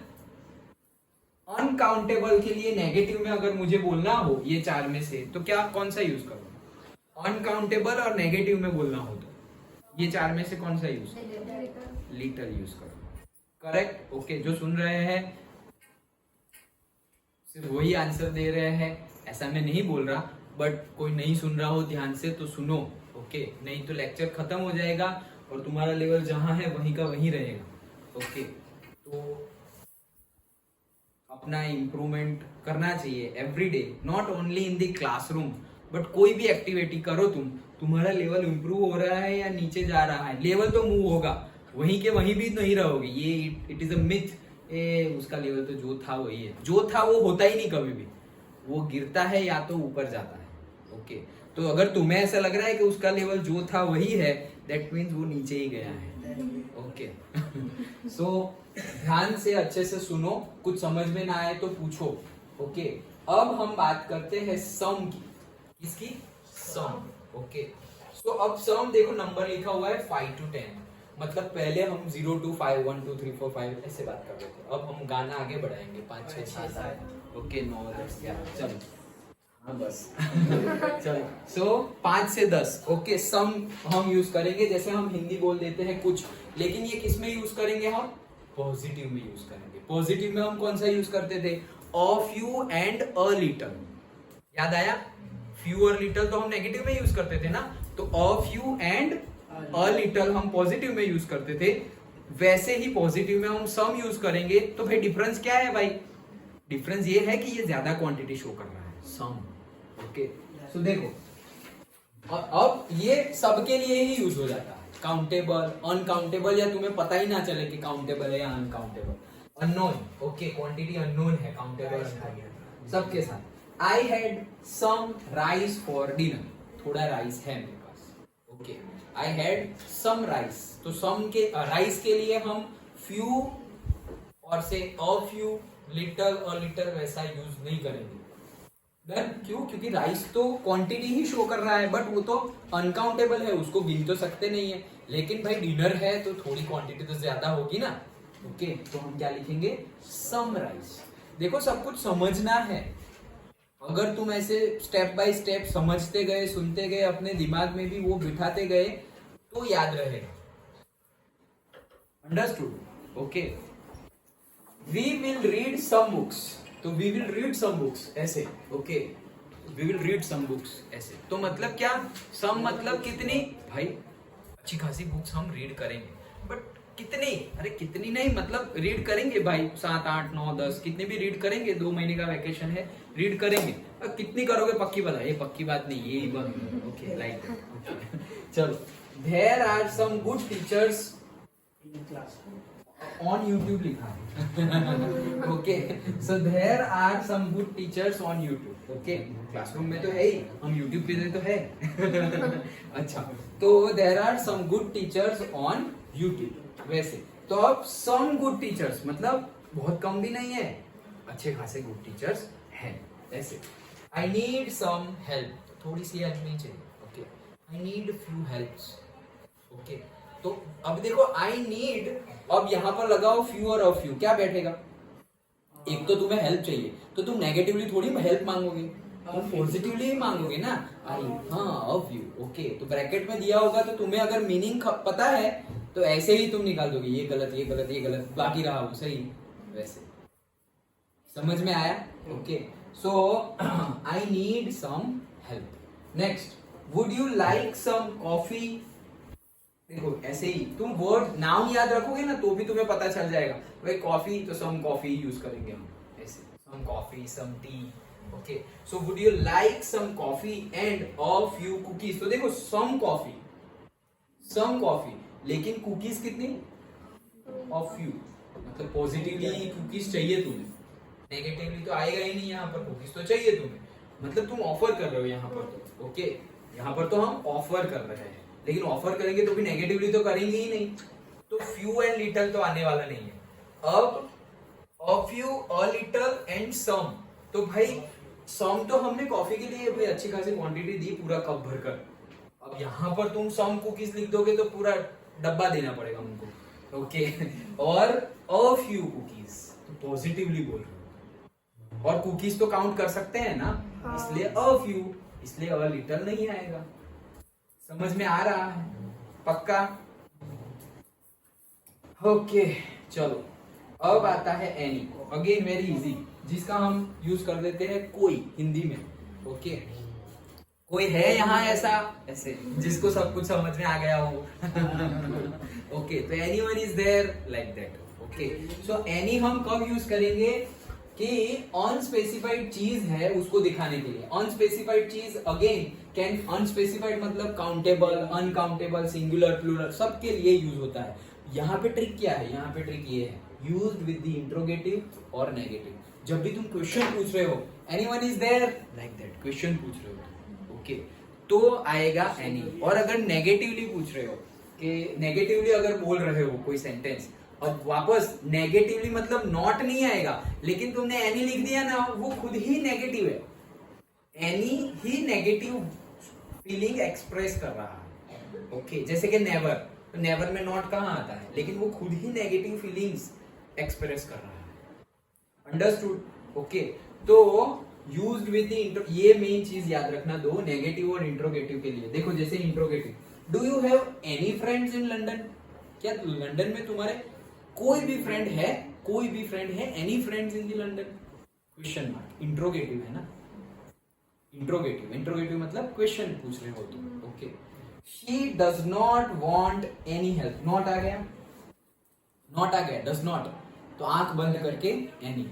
Uncountable के लिए नेगेटिव में अगर मुझे बोलना हो ये 4 में से, तो क्या कौन सा यूज करूं? अनकाउंटेबल और नेगेटिव में बोलना हो तो ये 4 में से कौन सा यूज करूं? लिटल यूज करूं, करेक्ट, ओके। जो सुन रहे हैं सिर्फ वही आंसर दे रहे हैं, ऐसा मैं नहीं बोल रहा, बट कोई नहीं सुन रहा हो ध्यान से तो सुनो, ओके, नहीं तो लेक्चर खत्म हो जाएगा और तुम्हारा लेवल जहां है वहीं का वहीं रहेगा, ओके। तो अपना इम्प्रूवमेंट करना चाहिए every day, not only in the classroom, but कोई भी एक्टिविटी करो तुम्हारा लेवल इम्प्रूव हो रहा है या नीचे जा रहा है, लेवल तो मूव होगा, वहीं के वहीं भी नहीं रहोगे, ये इट इज अ मिथ, उसका लेवल तो जो था वही है, जो था वो होता ही नहीं कभी भी, वो गिरता है या तो ऊपर जाता है, ओके। तो अगर तुम्हें ऐसा लग रहा है कि उसका लेवल जो था वही है, दैट मीन्स वो नीचे ही गया है, ओके। सो ध्यान से अच्छे से सुनो, कुछ समझ में ना आए तो पूछो, ओके। अब हम बात करते हैं सम की, किसकी? सम, ओके। सो अब सम देखो, नंबर लिखा हुआ है 5 to 10, मतलब पहले हम 0 to 5 1 2 3 4 5 ऐसे बात कर रहे थे, अब हम गाना आगे बढ़ाएंगे 5 6 7 8, ओके, 9 10 11, चलो हाँ बस चलो। सो 5 से 10, ओके, सम हम यूज करेंगे, जैसे हम हिंदी बोल देते हैं कुछ, लेकिन ये किस में यूज करेंगे? हम पॉजिटिव में यूज करेंगे। पॉजिटिव में हम कौन सा यूज करते थे? A few and a little, याद आया? फ्यू और लिटल तो हम नेगेटिव में यूज करते थे ना, तो a few and a little हम पॉजिटिव में यूज करते थे, वैसे ही पॉजिटिव में हम सम यूज करेंगे। तो भाई डिफरेंस क्या है भाई? डिफरेंस ये है कि ये ज्यादा क्वांटिटी शो कर रहा है, सम, ओके। सो देखो अब ये सबके लिए ही यूज हो जाता है, काउंटेबल, अनकाउंटेबल, या तुम्हें पता ही ना चले कि काउंटेबल है या uncountable, unknown, okay, quantity unknown है, काउंटेबल अनकाउंटेबल सबके साथ। I had some rice for dinner, थोड़ा राइस है मेरे पास, okay. I had some rice, तो सम के राइस के लिए हम फ्यू और से अ फ्यू, लिटल और लिटल वैसा यूज नहीं करेंगे। देन क्यों? क्योंकि राइस तो क्वांटिटी ही शो कर रहा है, बट वो तो अनकाउंटेबल है, उसको गिन तो सकते नहीं है, लेकिन भाई डिनर है तो थोड़ी क्वांटिटी तो ज्यादा होगी ना, ओके। तो हम क्या लिखेंगे? Some rice. देखो सब कुछ समझना है, अगर तुम ऐसे स्टेप बाय स्टेप समझते गए, सुनते गए, अपने दिमाग में भी वो बिठाते गए तो याद रहेगा, understood, okay. We will read some books, तो we will read some books ऐसे, okay, we will read some books ऐसे, तो मतलब क्या? सम मतलब कितनी? भाई अच्छी खासी बुक्स हम रीड करेंगे, बट कितनी? अरे कितनी नहीं, मतलब रीड करेंगे भाई, 7 8 9 10 कितने भी रीड करेंगे, 2 महीने का वैकेशन है, रीड करेंगे। अब कितनी करोगे पक्की बात है, ये पक्की बात नहीं, ये बंद, ओके, लाइक, चलो। There are some good teachers in class, on YouTube लिखा है, okay. So there are some good teachers on YouTube, okay. Classroom में तो है ही, हम यूट्यूब पे तो है अच्छा, तो there are some good teachers on YouTube, वैसे। तो अब सम गुड टीचर्स मतलब बहुत कम भी नहीं है, अच्छे खासे गुड टीचर्स है, ऐसे। आई नीड सम हेल्प, थोड़ी सी हेल्प नहीं चाहिए, okay. I need few helps, okay. तो अब देखो आई नीड, अब यहां पर लगाओ फ्यू और अ फ्यू, क्या बैठेगा? एक तो तुम्हें हेल्प चाहिए तो तुम नेगेटिवली थोड़ी हेल्प मांगोगे, तुम पॉजिटिवली ही मांगोगे ना। आई, हाँ, अ फ्यू, ओके। तो ब्रैकेट में दिया होगा तो तुम्हें अगर मीनिंग पता है तो ऐसे ही तुम निकाल दोगे, ये गलत, ये गलत, ये गलत, बाकी रहा वो सही, वैसे। समझ में आया? Okay. So I need some help. Next, would you like some coffee? देखो ऐसे ही तुम वर्ड नाउन याद रखोगे ना तो भी तुम्हें पता चल जाएगा, भाई कॉफी तो सम कॉफी यूज करेंगे हम, ऐसे some coffee, some tea, okay. So would you like some coffee and a few cookies? तो देखो सम कॉफी, लेकिन कुकीज कितनी? अ फ्यू, मतलब पॉजिटिवली कुकीज चाहिए तुम्हें, नेगेटिवली तो आएगा ही नहीं, यहाँ पर कुकीज तो चाहिए तुम्हें, मतलब तुम ऑफर कर रहे हो यहाँ पर, तो ओके। यहाँ पर तो हम ऑफर कर रहे हैं, लेकिन ऑफर करेंगे तो भी नेगेटिवली तो करेंगे ही नहीं, तो फ्यू एंड लिटल तो आने वाला नहीं है। अब a few, a little and some, तो भाई सम तो हमने कॉफी के लिए भाई अच्छी खासी क्वांटिटी दी, पूरा कप भरकर। अब यहाँ पर तुम सम कुकीज लिख दोगे तो पूरा डब्बा देना पड़ेगा हमको, ओके। और अ फ्यू कुकीज तो पॉजिटिवली बोल रहे हो, और कुकीज तो काउंट कर सकते हैं ना, इसलिए अ फ्यू, इसलिए अ लिटल नहीं आएगा। समझ में आ रहा है? पक्का? ओके, चलो अब आता है एनी, अगेन वेरी इजी, जिसका हम यूज कर देते हैं कोई हिंदी में, ओके। कोई है यहाँ ऐसा, ऐसे जिसको सब कुछ समझ में आ गया हो? ओके, तो anyone is there like that, okay. So any हम कब यूज करेंगे कि अनस्पेसिफाइड चीज है उसको दिखाने के लिए। अनस्पेसिफाइड चीज अगेन कैन, अनस्पेसिफाइड मतलब काउंटेबल, अनकाउंटेबल, सिंगुलर, प्लूरल, सबके लिए यूज होता है। यहाँ पे ट्रिक क्या है? यहाँ पे ट्रिक ये है, यूज्ड विद द इंट्रोगेटिव और नेगेटिव। जब भी तुम क्वेश्चन पूछ रहे हो, anyone is there like that, question पूछ रहे हो, ओके, तो आएगा एनी। और अगर नेगेटिवली पूछ रहे हो कि नेगेटिवली अगर बोल रहे हो कोई सेंटेंस, अब वापस नेगेटिवली मतलब नॉट नहीं आएगा, लेकिन तुमने एनी लिख दिया ना, वो खुद ही नेगेटिव है, एनी ही नेगेटिव फीलिंग एक्सप्रेस कर रहा है, ओके। जैसे कि नेवर, तो नेवर में नॉट कहाँ आता है, लेकिन वो खुद ही नेगेटिव फीलिंग्स एक्सप्रेस कर रहा है। अंडरस्टूड? ओके। तो यूज्ड विद द, ये मेन चीज याद रखना दो नेगेटिव और इंट्रोगेटिव के लिए। देखो जैसे interrogative, do you have any friends in London? क्या लंदन में तुम्हारे कोई भी फ्रेंड है? कोई भी फ्रेंड है? Any friends in the London? Question mark, interrogative है ना, इंट्रोगेटिव मतलब क्वेश्चन पूछ रहे हो तुम, okay. She does not want any help, not आ गया, डज नॉट, तो आंख बंद करके एनी,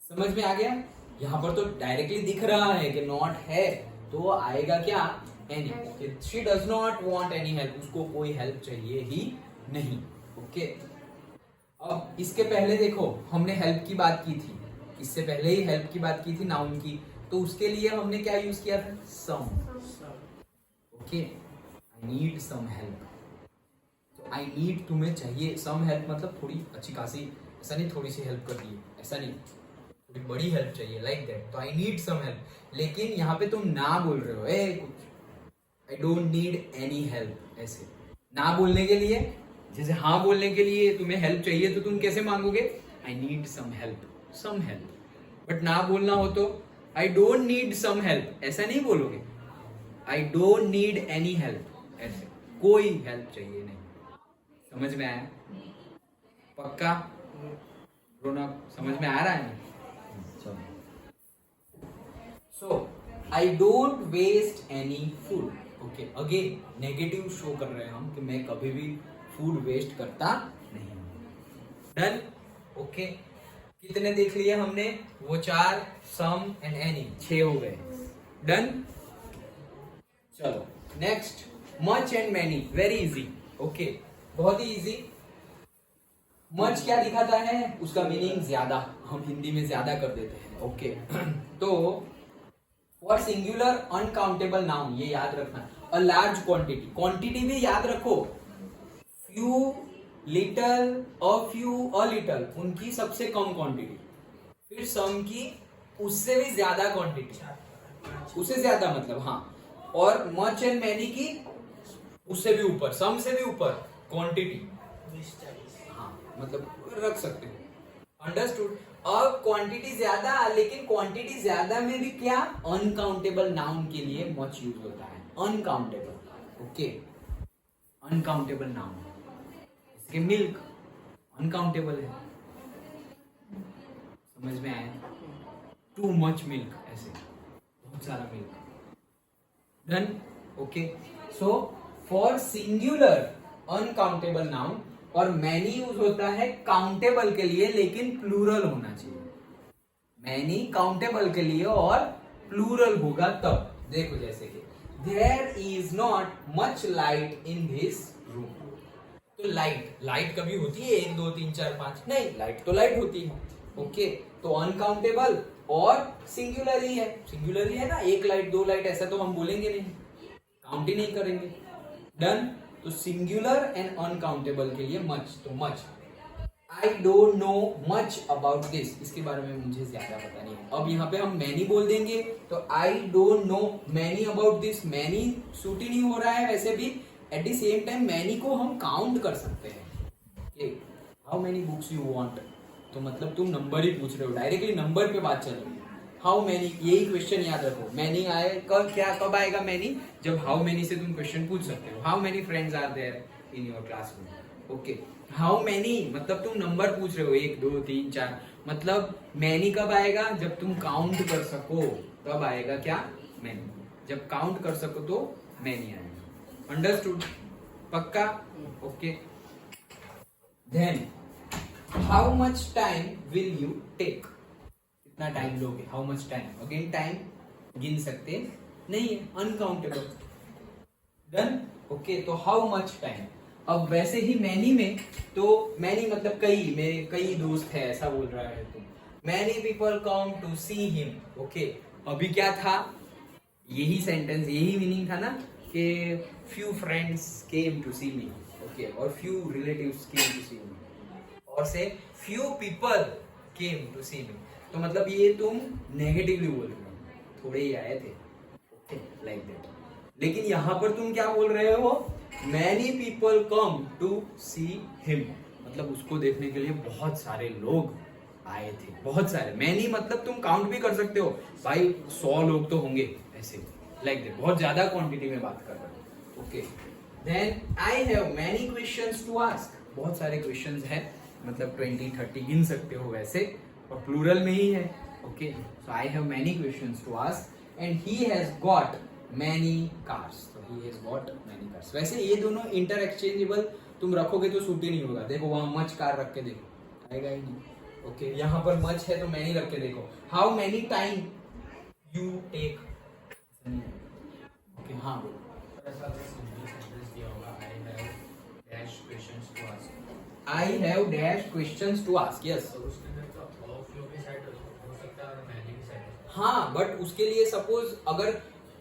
समझ में आ गया? यहां पर तो डायरेक्टली दिख रहा है कि नॉट है, तो आएगा क्या? Any. She does not want any help, उसको कोई हेल्प चाहिए ही नहीं, ओके। अब इसके पहले देखो हमने हेल्प की बात की थी, इससे पहले ही हेल्प की बात की थी नाउन की, तो उसके लिए हमने क्या यूज किया था? Some, okay. I need some help, तो आई नीड तुम्हें चाहिए, सम हेल्प मतलब थोड़ी अच्छी खासी, ऐसा नहीं थोड़ी सी हेल्प कर दी, ऐसा नहीं, थोड़ी बड़ी हेल्प चाहिए, लाइक दैट, तो आई नीड सम हेल्प। लेकिन यहाँ पे तुम ना बोल रहे हो, ए कुछ, आई डोंट नीड एनी हेल्प, ऐसे ना बोलने के लिए, जैसे हाँ बोलने के लिए तुम्हें हेल्प चाहिए तो तुम कैसे मांगोगे? I need some help, but ना बोलना हो तो I don't need some help, ऐसा नहीं बोलोगे, I don't need any help, ऐसे कोई हेल्प चाहिए नहीं। समझ में आया? पक्का? रोनक समझ में आ रहा है? So I don't waste any food, okay. Again negative show कर रहे हैं हम कि मैं कभी भी फूड वेस्ट करता नहीं। डन? ओके। कितने देख लिए हमने? वो 4, सम एंड एनी, 6 हो गए। डन? चलो next, much and many, very easy, okay, बहुत ही इजी। मच क्या दिखाता है? उसका मीनिंग ज्यादा, हम हिंदी में ज्यादा कर देते हैं, ओके। तो फॉर सिंगुलर अनकाउंटेबल नाउन, ये याद रखना, अ लार्ज क्वांटिटी, क्वांटिटी भी याद रखो, few, little, a few, a little, उनकी सबसे कम क्वांटिटी, फिर सम की उससे भी ज्यादा क्वांटिटी, उससे ज्यादा मतलब हाँ, और मच एंड मैनी की उससे भी ऊपर, सम से भी ऊपर क्वांटिटी, हाँ मतलब रख सकते हो, अंडरस्टूड। अब क्वांटिटी ज्यादा, लेकिन क्वांटिटी ज्यादा में भी क्या, अनकाउंटेबल नाउन के लिए मच यूज होता है, अनकाउंटेबल, ओके, अनकाउंटेबल नाउन। इसके मिल्क अनकाउंटेबल है, समझ में आया, टू मच मिल्क, ऐसे बहुत सारा milk, done, okay. So for singular uncountable noun और मैनी यूज होता है काउंटेबल के लिए, लेकिन प्लूरल होना चाहिए, मैनी काउंटेबल के लिए और प्लूरल होगा तब। देखो जैसे कि there is not much light in this room, तो लाइट कभी होती है 1 2 3 4 5, नहीं, लाइट तो लाइट होती है, ओके। तो अनकाउंटेबल और सिंगुलर ही है ना, 1 लाइट 2 लाइट ऐसा तो हम बोलेंगे नहीं, काउंट ही नहीं करेंगे, डन। तो सिंगुलर एंड अनकाउंटेबल के लिए मच, तो much, I don't no much about this, इसके बारे में मुझे ज्यादा पता नहीं है। अब यहाँ पे हम मैनी बोल देंगे तो I don't know many about this, many suit ही नहीं हो रहा है वैसे भी, at the same time many को हम काउंट कर सकते हैं, how many books you want, तो मतलब तुम नंबर ही पूछ रहे हो, डायरेक्टली नंबर पे बात चल रही है, हाउ मैनी, यही क्वेश्चन याद रखो, मैनी आए कब आएगा मैनी, जब हाउ मैनी से तुम क्वेश्चन पूछ सकते हो, how many friends are there in your classroom, okay. How many मतलब तुम नंबर पूछ रहे हो, 1 2 3 4, मतलब मैनी कब आएगा, जब तुम काउंट कर सको तब आएगा क्या, मैनी, जब काउंट कर सको तो मैनी आएगा, अंडरस्टूड, पक्का, okay. Then how much time will you take, कितना टाइम लोगे, how much time, again time गिन सकते नहीं है, अनकाउंटेबल, डन, ओके। तो हाउ मच टाइम, अब वैसे ही मैनी में, तो मैनी मतलब कई, मेरे कई दोस्त है ऐसा बोल रहा है तुम, many people come to see him, okay. अभी क्या था, यही सेंटेंस, यही मीनिंग था ना, कि few friends came to see me, okay, और few relatives came to see me, और say few people came to see me, तो मतलब ये तुम नेगेटिवली बोल रहे हो, थोड़े ही आए थे, ओके, लाइक दैट। लेकिन यहां पर तुम क्या बोल रहे हो, many people come to see him, मतलब उसको देखने के लिए बहुत सारे लोग आए थे, बहुत सारे, मैनी मतलब तुम काउंट भी कर सकते हो भाई, 100 लोग तो होंगे, ऐसे, लाइक दैट, बहुत ज्यादा क्वांटिटी में बात कर रहे हो, okay. Then I have many questions to ask, बहुत सारे क्वेश्चंस है, मतलब 20 30 गिन सकते हो वैसे, और प्लूरल में ही है, okay. So I have many questions to ask and he has got many cars, तो he has got many cars. वैसे ये दोनों इंटर एक्सचेंजेबल तुम रखोगे तो सूट ही नहीं होगा, देखो वहां मच कार रख के देखो, आएगा ही नहीं, ओके। यहाँ पर मच है तो मैनी रख के देखो, how many time you take, okay, हाँ बोलो, I have dash questions to ask, yes. हाँ, बट उसके लिए सपोज अगर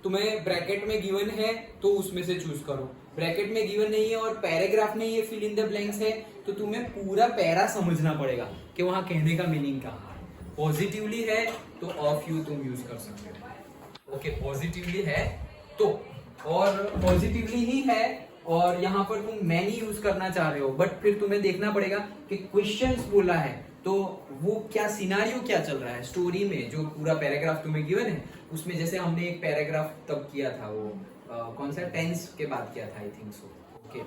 तुम्हें ब्रैकेट में गिवन है तो उसमें से चूज करो, ब्रैकेट में गिवन नहीं है और पैराग्राफ में ये फिल इन द ब्लैंक्स है, तो तुम्हें पूरा पैरा समझना पड़ेगा कि वहां कहने का मीनिंग क्या है। पॉजिटिवली है तो ऑफ यू तुम यूज कर सकते हो, ओके, पॉजिटिवली है तो, और पॉजिटिवली ही है, और यहाँ पर तुम मैनी यूज करना चाह रहे हो, बट फिर तुम्हें देखना पड़ेगा कि क्वेश्चंस बोला है तो वो क्या सिनारियो क्या चल रहा है स्टोरी में, जो पूरा पैराग्राफ तुम्हें गिवन है उसमें, जैसे हमने एक पैराग्राफ तब किया था वो कौन सा, टेंस के बाद किया था I think so, okay,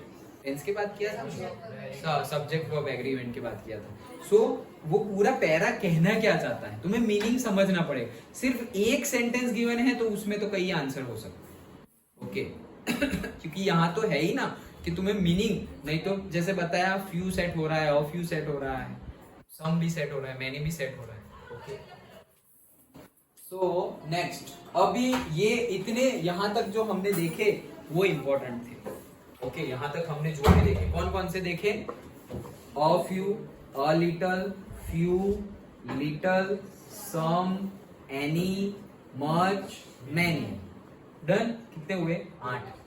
tense के बाद किया था, सब्जेक्ट वर्ब एग्रीमेंट के बाद किया था। सो वो पूरा पैरा कहना क्या चाहता है तुम्हें मीनिंग समझना पड़ेगा, सिर्फ एक सेंटेंस गिवन है तो उसमें तो कई आंसर हो सकते, ओके। क्योंकि यहाँ तो है ही ना कि तुम्हें मीनिंग, नहीं तो जैसे बताया फ्यू सेट हो रहा है, और फ्यू सेट हो रहा है, सम भी सेट हो रहा है, मैनी भी सेट हो रहा है, ओके। सो नेक्स्ट, अभी ये इतने यहाँ तक जो हमने देखे वो इंपॉर्टेंट थे, ओके। यहाँ तक हमने जो भी देखे, कौन कौन से देखे, a few, a little, few, little, some, any, much, many, done, कितने हुए, 8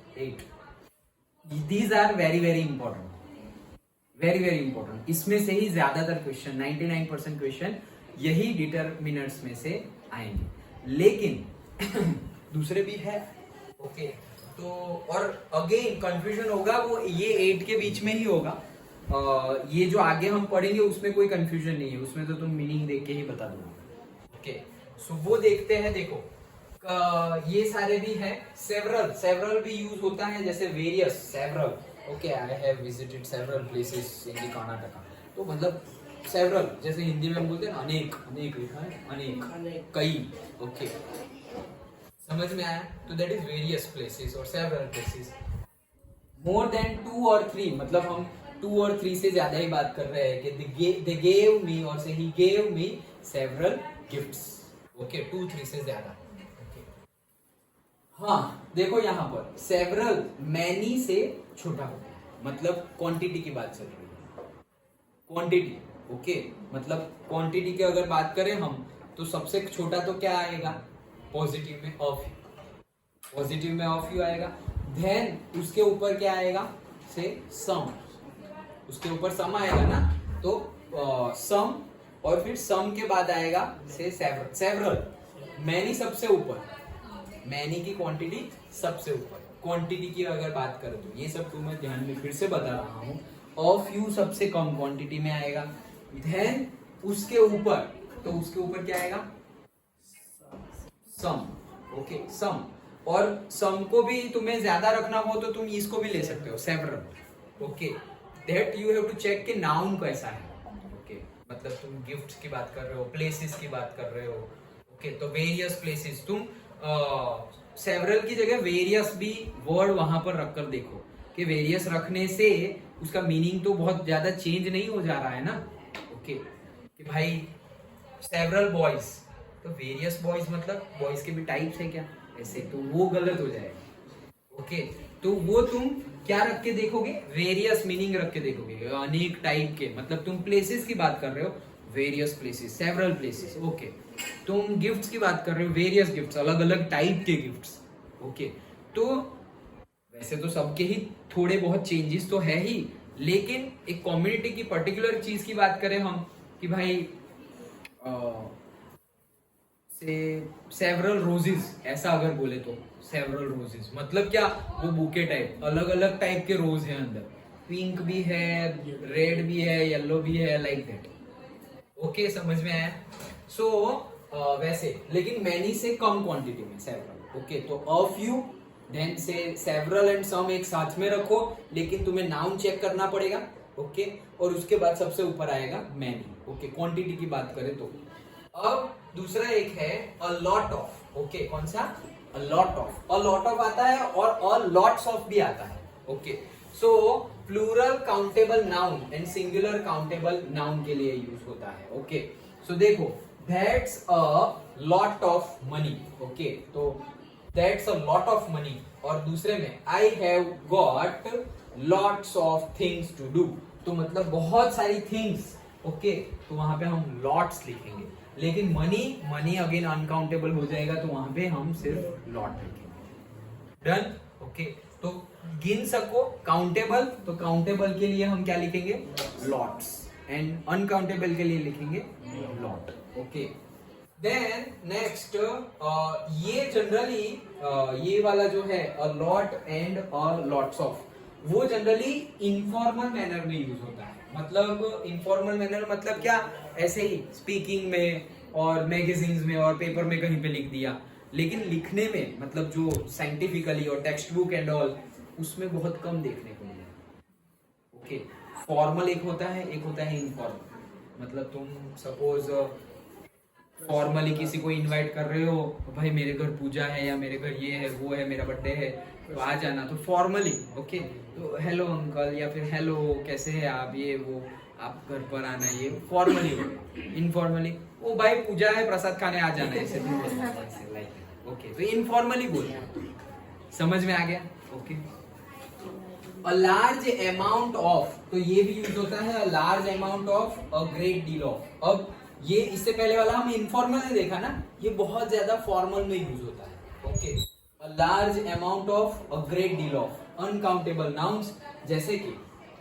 these are very very important, very very important. इसमें से ही ज्यादातर क्वेश्चन, 99% क्वेश्चन यही डिटरमिनर्स में से आएंगे, लेकिन दूसरे भी है। ओके, तो और अगेन कंफ्यूजन होगा वो ये 8 के बीच में ही होगा। ये जो आगे हम पढ़ेंगे उसमें कोई कंफ्यूजन नहीं है, उसमें तो तुम मीनिंग देख के ही बता दोगे। ओके, सो वो देखते हैं। देखो ये सारे भी हैं। सेवरल भी यूज होता है, जैसे various, several. Okay, I have visited several places in the Karnataka. तो मतलब सेवरल, जैसे हिंदी में हम बोलते हैं ना अनेक, अनेक लिखा है अनेक, कई। ओके, समझ में आया? तो दैट इज वेरियस प्लेसेस और सेवरल प्लेसेस। मोर देन 2 और 3, मतलब हम 2 और 3 से ज्यादा ही बात कर रहे हैं कि they gave me और से he gave me several gifts। Okay, 2 3 से ज्यादा। हाँ, देखो यहाँ पर सेवरल मैनी से छोटा होता है, मतलब क्वांटिटी की बात चल रही है। क्वांटिटी, ओके, मतलब क्वांटिटी की अगर बात करें हम, तो सबसे छोटा तो क्या आएगा? पॉजिटिव में ऑफ यू, पॉजिटिव में ऑफ यू आएगा। देन उसके ऊपर क्या आएगा? से सम, उसके ऊपर सम आएगा ना, तो सम, और फिर सम के बाद आएगा से सेवरल। सेवरल, मैनी सबसे ऊपर, मैनी की क्वांटिटी सबसे ऊपर। क्वांटिटी की अगर बात करें तो ये सब तुम्हें ध्यान में फिर से बता रहा हूँ। ऑफ यू सबसे कम क्वांटिटी में आएगा। देन उसके ऊपर, तो उसके ऊपर क्या आएगा? सम। ओके, सम, और सम को भी तुम्हें ज्यादा रखना हो तो तुम इसको भी ले सकते हो, several. Okay, that you have to check कि नाउन कैसा है। ओके, मतलब तुम गिफ्ट्स की बात कर रहे हो, प्लेसेस की बात कर रहे हो। ओके, तो वेरियस प्लेसेस, तुम सेवरल की जगह वेरियस भी वर्ड वहां पर रखकर देखो कि वेरियस रखने से उसका मीनिंग तो बहुत ज्यादा चेंज नहीं हो जा रहा है ना। ओके, कि भाई सेवरल बॉयज, तो वेरियस बॉयज मतलब बॉयज के भी टाइप्स है क्या? ऐसे तो वो गलत हो जाएगा। ओके, तो वो तुम क्या रख के देखोगे? वेरियस मीनिंग रख के देखोगे, अनेक टाइप के। मतलब तुम प्लेसेस की बात कर रहे हो, various places, several places. Okay, तुम गिफ्ट्स की बात कर रहे हो, वेरियस गिफ्ट्स, अलग अलग टाइप के गिफ्ट्स। ओके, तो वैसे तो सबके ही थोड़े बहुत चेंजेस तो है ही, लेकिन एक कम्युनिटी की पर्टिकुलर चीज की बात करें हम कि भाई से सेवरल रोजेस, ऐसा अगर बोले तो सेवरल रोजेस मतलब क्या? वो बुके टाइप, अलग अलग टाइप के रोज है अंदर, पिंक भी है, रेड भी है, येलो भी है, लाइक दैट। ओके, समझ में आया? सो वैसे, लेकिन मैनी से कम क्वांटिटी में सेवरल। ओके, तो अ फ्यू, देन से सेवरल एंड सम एक साथ में रखो, लेकिन तुम्हें नाउन चेक करना पड़ेगा। ओके, और उसके बाद सबसे ऊपर आएगा मैनी। ओके, क्वांटिटी की बात करें तो। अब दूसरा एक है अ लॉट ऑफ। ओके, कौन सा? A lot of. A lot of आता है और अ लॉट्स ऑफ भी आता है। Okay, so plural countable noun and singular countable noun के लिए यूज होता है। ओके, सो देखो, that's a lot of money. Okay, तो that's a lot of money, और दूसरे में I have got lots of things to do, तो मतलब बहुत सारी थिंग्स। ओके, तो वहां पे हम लॉट्स लिखेंगे, लेकिन मनी अगेन अनकाउंटेबल हो जाएगा, तो वहां पे हम सिर्फ लॉट लिखेंगे। डन? ओके, तो गिन सको, काउंटेबल, तो काउंटेबल के लिए हम क्या लिखेंगे? लॉट्स, एंड अनकाउंटेबल के लिए लिखेंगे लॉट। ओके, देन नेक्स्ट, ये जनरली ये वाला जो है a lot and a lots of, वो जनरली इनफॉर्मल मैनर में यूज होता है। मतलब इनफॉर्मल मैनर मतलब क्या? ऐसे ही स्पीकिंग में और मैगजीन्स में और पेपर में कहीं पे लिख दिया, लेकिन लिखने में मतलब जो साइंटिफिकली और टेक्स्ट बुक एंड ऑल, उसमें बहुत कम देखने को मिला। ओके, फॉर्मल एक होता है, एक होता है इनफॉर्मल। मतलब तुम सपोज फॉर्मली किसी को इनवाइट कर रहे हो, भाई मेरे घर पूजा है, या मेरे घर ये है, वो है, मेरा बर्थडे है, तो आ जाना, तो फॉर्मली। ओके, तो हेलो अंकल, या फिर हेलो कैसे हैं आप, ये वो, आप घर पर आना, ये फॉर्मली होगा। इनफॉर्मली, ओ भाई पूजा है, प्रसाद खाने आ जाना, ऐसे लाइक। ओके, तो इनफॉर्मली बोलते, समझ में आ गया? Okay, a large amount of, तो ये भी यूज होता है, a large amount of, a great deal of. अब ये इससे पहले वाला हम इनफॉर्मल ने देखा ना, ये बहुत ज्यादा फॉर्मल में यूज होता है। Okay, a large amount of, a great deal of, uncountable nouns, जैसे कि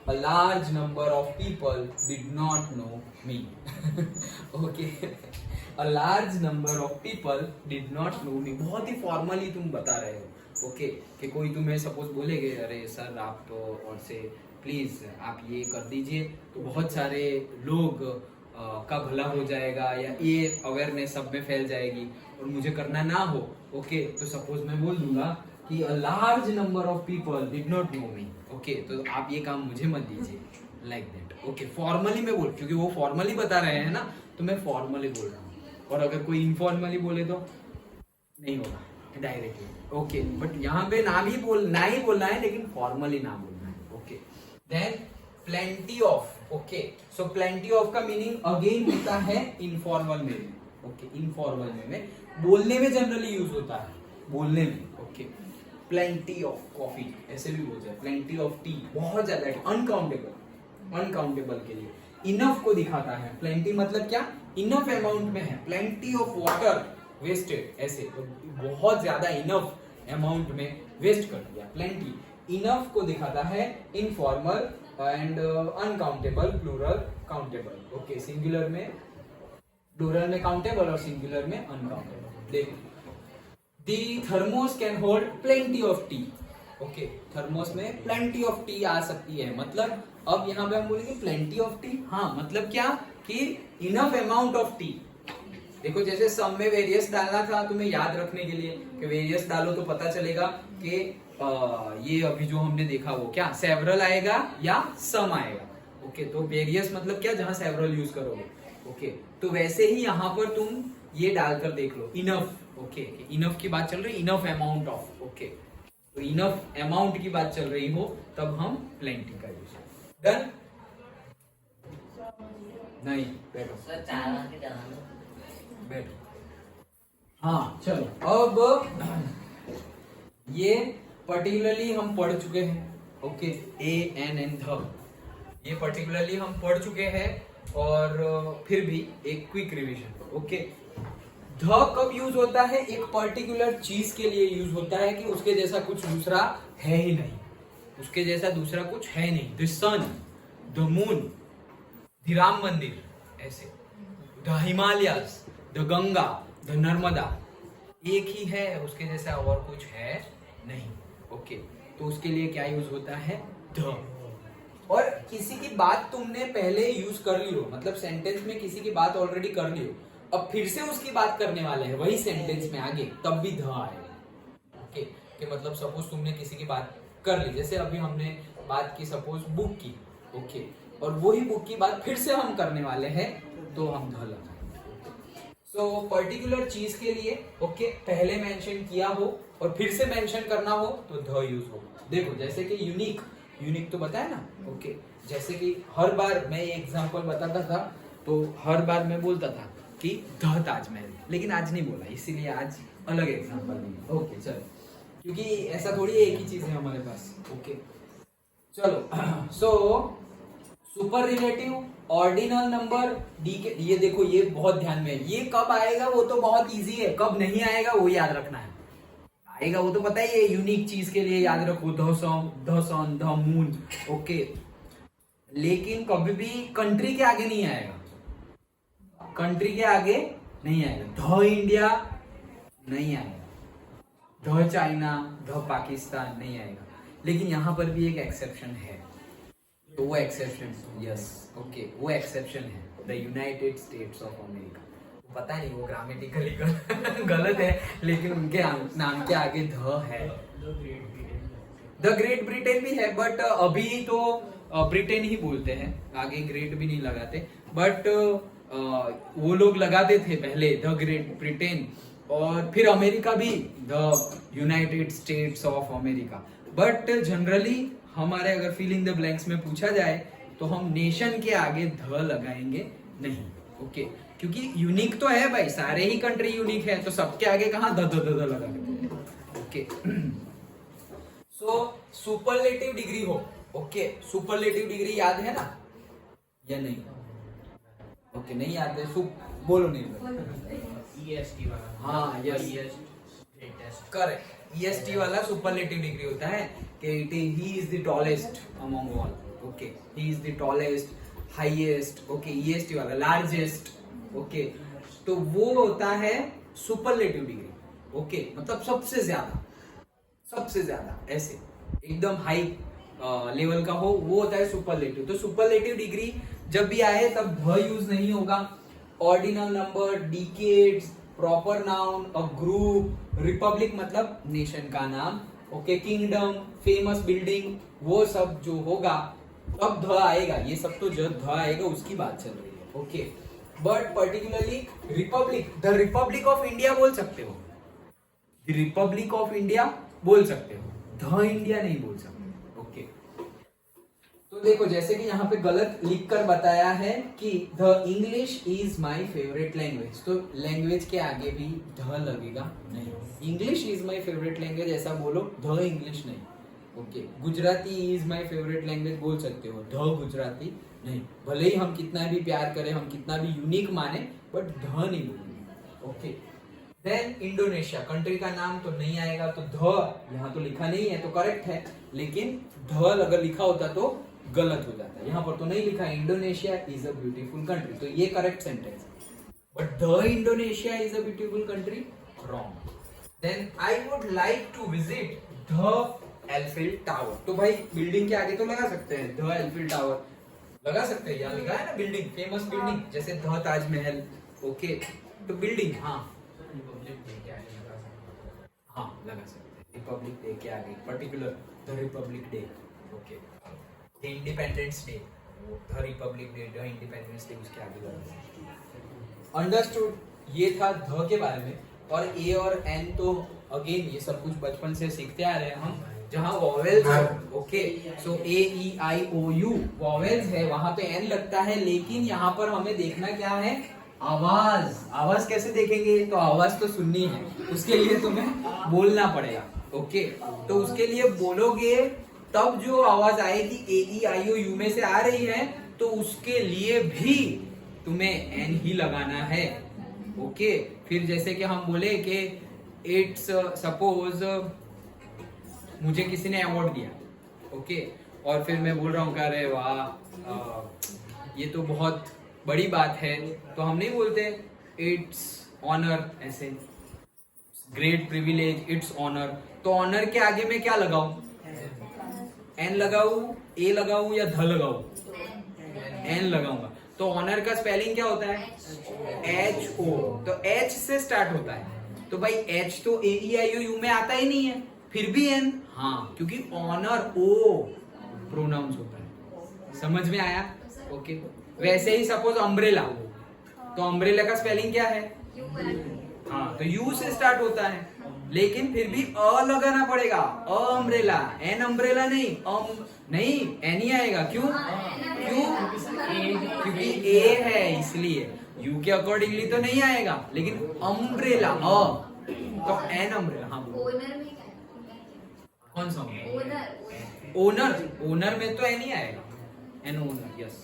a large number of people did not know me. Okay, a large number of people did not know me. बहुत ही फॉर्मली तुम बता रहे हो, ओके, कि कोई तुम्हें सपोज बोलेगे अरे सर आप और से प्लीज आप ये कर दीजिए तो बहुत सारे लोग का भला हो जाएगा या ये अवेयरनेस सब में फैल जाएगी और मुझे करना ना हो, ओके, तो सपोज मैं बोल दूंगा कि a large number of people did not know me, okay, तो आप ये काम मुझे मत दीजिए, लाइक दैट, ओके, फॉर्मली मैं बोल, क्योंकि वो फॉर्मली बता रहे हैं ना, तो मैं फॉर्मली बोल रहा हूँ, और अगर कोई इनफॉर्मली बोले तो नहीं होगा डायरेक्टली, ओके, बट यहाँ पे ना ही बोलना है लेकिन फॉर्मली ना बोलना है, okay. Then plenty of, okay, so plenty of का मीनिंग अगेन होता है इनफॉर्मल में, ओके, इनफॉर्मल में बोलने में जनरली यूज होता है, बोलने में, ओके, प्लेंटी ऑफ कॉफी ऐसे भी बोलते हैं, प्लेंटी ऑफ टी, बहुत ज्यादा, अनकाउंटेबल के लिए, इनफ को दिखाता है, प्लेंटी मतलब क्या, इनफ अमाउंट में है, प्लेंटी ऑफ वाटर वेस्टेड, ऐसे तो बहुत ज्यादा इनफ अमाउंट में वेस्ट कर दिया, प्लेंटी, इनफ को दिखाता है informal and uncountable, plural, countable, okay, singular में, प्लूरल में काउंटेबल और सिंगुलर में अनकाउंटेबल। देखो, the thermos can hold plenty of tea, okay, thermos में प्लेंटी ऑफ टी आ सकती है, मतलब अब यहाँ पे हम बोलेंगे प्लेंटी ऑफ टी, हाँ, मतलब क्या कि इनफ अमाउंट ऑफ टी। देखो जैसे सम में वेरियस डालना था तुम्हें याद रखने के लिए कि वेरियस डालो तो पता चलेगा कि ये अभी जो हमने देखा वो क्या सेवरल आएगा या सम आएगा, ओके, तो वेरियस मतलब क्या, जहां सेवरल यूज करोगे, ओके, तो वैसे ही यहाँ पर तुम ये डालकर देख लो, इनफ, ओके, इनफ की बात चल रही, इनफ अमाउंट ऑफ, ओके, तो इनफ अमाउंट की बात चल रही हो तब हम प्लेंटी का यूज, डन, नहीं बैठो बैठो, हाँ चलो, अब ये पर्टिकुलरली हम पढ़ चुके हैं, ओके, ए एन एन ध, ये पर्टिकुलरली हम पढ़ चुके हैं, और फिर भी एक क्विक रिवीजन, ओके, ध कब यूज होता है, एक पर्टिकुलर चीज के लिए यूज होता है कि उसके जैसा कुछ दूसरा है ही नहीं, उसके जैसा दूसरा कुछ है नहीं, the sun, the moon, the Ram Mandir, ऐसे, the Himalayas, the Ganga, the Narmada, एक ही है, उसके जैसा और कुछ है नहीं, ओके, तो उसके लिए क्या यूज होता है, द। और किसी की बात तुमने पहले यूज कर ली हो, मतलब सेंटेंस में किसी की बात ऑलरेडी कर ली हो, अब फिर से उसकी बात करने वाले हैं वही सेंटेंस में आगे, तब भी ध आएगा, ओके, कि मतलब सपोज तुमने किसी की बात कर ली, जैसे अभी हमने बात की सपोज बुक की, ओके, और वही बुक की बात फिर से हम करने वाले हैं तो हम ध लगाएंगे। सो पर्टिकुलर चीज के लिए, ओके, पहले मेंशन किया हो और फिर से मेंशन करना हो तो ध यूज हो। देखो जैसे कि यूनिक, यूनिक तो बताया ना, ओके, जैसे कि हर बार मैं ये एग्जांपल बताता था तो हर बार मैं बोलता था कि द ताजमहल, लेकिन आज नहीं बोला, इसीलिए आज अलग एग्जांपल नहीं, ओके, चलो, क्योंकि ऐसा थोड़ी एक ही चीज है हमारे पास, ओके, चलो। सो सुपररिलेटिव, ऑर्डिनल नंबर, डी के, ये देखो ये बहुत ध्यान में, ये कब आएगा वो तो बहुत इजी है, कब नहीं आएगा वो याद रखना है, आएगा वो तो पता ही है, यूनिक चीज के लिए याद रखो, the sun, the moon, okay, लेकिन कभी भी कंट्री के आगे नहीं आएगा, कंट्री के आगे नहीं आएगा, द इंडिया नहीं आएगा, द चाइना, द पाकिस्तान नहीं आएगा, लेकिन यहां पर भी एक एक्सेप्शन है, तो वो एक्सेप्शन, यस, ओके, वो एक्सेप्शन है the United states of America, पता नहीं वो ग्रामेटिकली गलत है, लेकिन उनके नाम के आगे ध है, द ग्रेट ब्रिटेन भी है, बट अभी तो ब्रिटेन ही बोलते हैं, आगे ग्रेट भी नहीं लगाते, बट वो लोग लगाते थे पहले द ग्रेट ब्रिटेन, और फिर अमेरिका भी the United states of America, but generally हमारे अगर फिल इन द ब्लैंक्स में पूछा जाए तो हम नेशन के आगे ध लगाएंगे नहीं, ओके, क्योंकि यूनिक तो है भाई, सारे ही कंट्री यूनिक है, तो सबके आगे कहाँ द लगाएंगे, ओके। सो सुपरलेटिव डिग्री हो, ओके, सुपरलेटिव डिग्री याद है ना या नहीं, ओके, नहीं याद है, बोलो नहीं, EST वाला, हाँ, यस, करेक्ट, EST वाला सुपरलेटिव डिग्री होता है कि he is the tallest among all, okay, he is the tallest, highest, okay, EST वाला लार्जेस्ट, ओके, तो वो होता है सुपरलेटिव डिग्री, ओके, मतलब सबसे ज्यादा ऐसे एकदम हाई लेवल का हो, वो होता है सुपरलेटिव। तो सुपरलेटिव डिग्री जब भी आए तब ध यूज नहीं होगा। Ordinal number, decades, proper noun, a group, Republic मतलब नेशन का नाम, ओके, किंगडम, फेमस बिल्डिंग, वो सब जो होगा तब ध आएगा। ये सब तो जब ध आएगा उसकी बात चल रही है, okay. But particularly Republic, the Republic of India बोल सकते हो, द रिपब्लिक ऑफ इंडिया बोल सकते हो, द इंडिया नहीं बोल सकते, ओके। तो देखो जैसे कि यहाँ पे गलत लिख कर बताया है कि the English is my favourite language, तो लैंग्वेज के आगे भी ध लगेगा नहीं, English is my favourite language ऐसा बोलो, ध इंग्लिश नहीं, okay. Gujarati is my favourite language बोल सकते हो, ध गुजराती नहीं, भले ही हम कितना भी प्यार करें, हम कितना भी यूनिक माने, बट ध नहीं बोलेंगे, ओके। देन इंडोनेशिया, कंट्री का नाम तो नहीं आएगा, तो ध यहाँ तो लिखा नहीं है तो करेक्ट है, लेकिन ध अगर लिखा होता तो गलत हो जाता है, यहाँ पर तो नहीं लिखा। Indonesia is a beautiful country, तो ये correct sentence, but the Indonesia is a beautiful country wrong. Then I would like to visit the Eiffel tower, तो भाई बिल्डिंग के आगे तो लगा सकते हैं, द एल्फिल टावर लगा सकते हैं, यहाँ लिखा है ना बिल्डिंग, फेमस बिल्डिंग, जैसे द ताजमहल, ओके, तो बिल्डिंग, हाँ हाँ लगा सकते हैं, रिपब्लिक डे के आगे particular the Republic day, okay, the independence day, the Republic day, the independence day उसके आगे लगा सकते हैं। अंडरस्टूड, ये था ध के बारे में। और ए और एन तो अगेन ये सब कुछ बचपन से सीखते आ रहे हैं हम, जहाँ vowels, okay, so A E I O U vowels है, वहां पे एन लगता है, लेकिन यहाँ पर हमें देखना क्या है, आवाज। आवाज कैसे देखेंगे, तो आवाज तो सुननी है, उसके लिए तुम्हें बोलना पड़ेगा, ओके। तो उसके लिए बोलोगे तब जो आवाज आएगी ए ई आई ओ यू में से आ रही है, तो उसके लिए भी तुम्हें एन ही लगाना है, ओके। फिर जैसे कि हम बोले कि इट्स सपोज मुझे किसी ने अवार्ड दिया, ओके, और फिर मैं बोल रहा हूँ अरे वाह ये तो बहुत बड़ी बात है, तो हम नहीं बोलते इट्स ऑनर, ऐसे ग्रेट प्रिविलेज, इट्स ऑनर, तो ऑनर के आगे में क्या लगाऊं, एन लगाऊं, ए लगाऊं या ध लगाऊं, एन लगाऊंगा। तो ऑनर का स्पेलिंग क्या होता है, एच ओ, तो एच से स्टार्ट होता है, तो भाई एच तो ए ई आई ओ यू में आता ही नहीं है, फिर भी एन, हाँ, क्योंकि ऑनर ओ प्रोनाउंस होता है, समझ में आया, ओके। वैसे ही सपोज अम्ब्रेला, तो अम्ब्रेला का स्पेलिंग क्या है, हाँ, तो यू से स्टार्ट होता है, लेकिन फिर भी अ लगाना पड़ेगा, अ अम्ब्रेला, एन अम्ब्रेला नहीं, नहीं एन ही आएगा, क्यों, क्योंकि ए है इसलिए, यू के अकॉर्डिंगली तो नहीं आएगा, लेकिन अम्ब्रेला अ, तो एन अम्ब्रेला, हाँ कौन सा ओनर, ओनर में तो एन ही आएगा, एन ओनर, यस,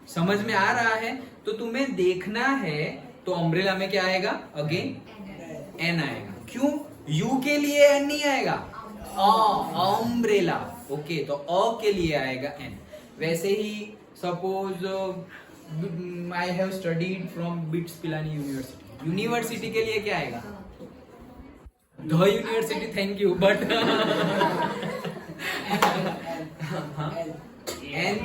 समझ में आ रहा है। तो तुम्हें देखना है, तो अम्ब्रेला में क्या आएगा, अगेन एन आएगा, क्यों, यू के लिए एन नहीं आएगा, अम्ब्रेला, ओके, तो अ के लिए आएगा एन। वैसे ही suppose I have studied from BITS Pilani university, university के लिए क्या आएगा, the university, thank you, but an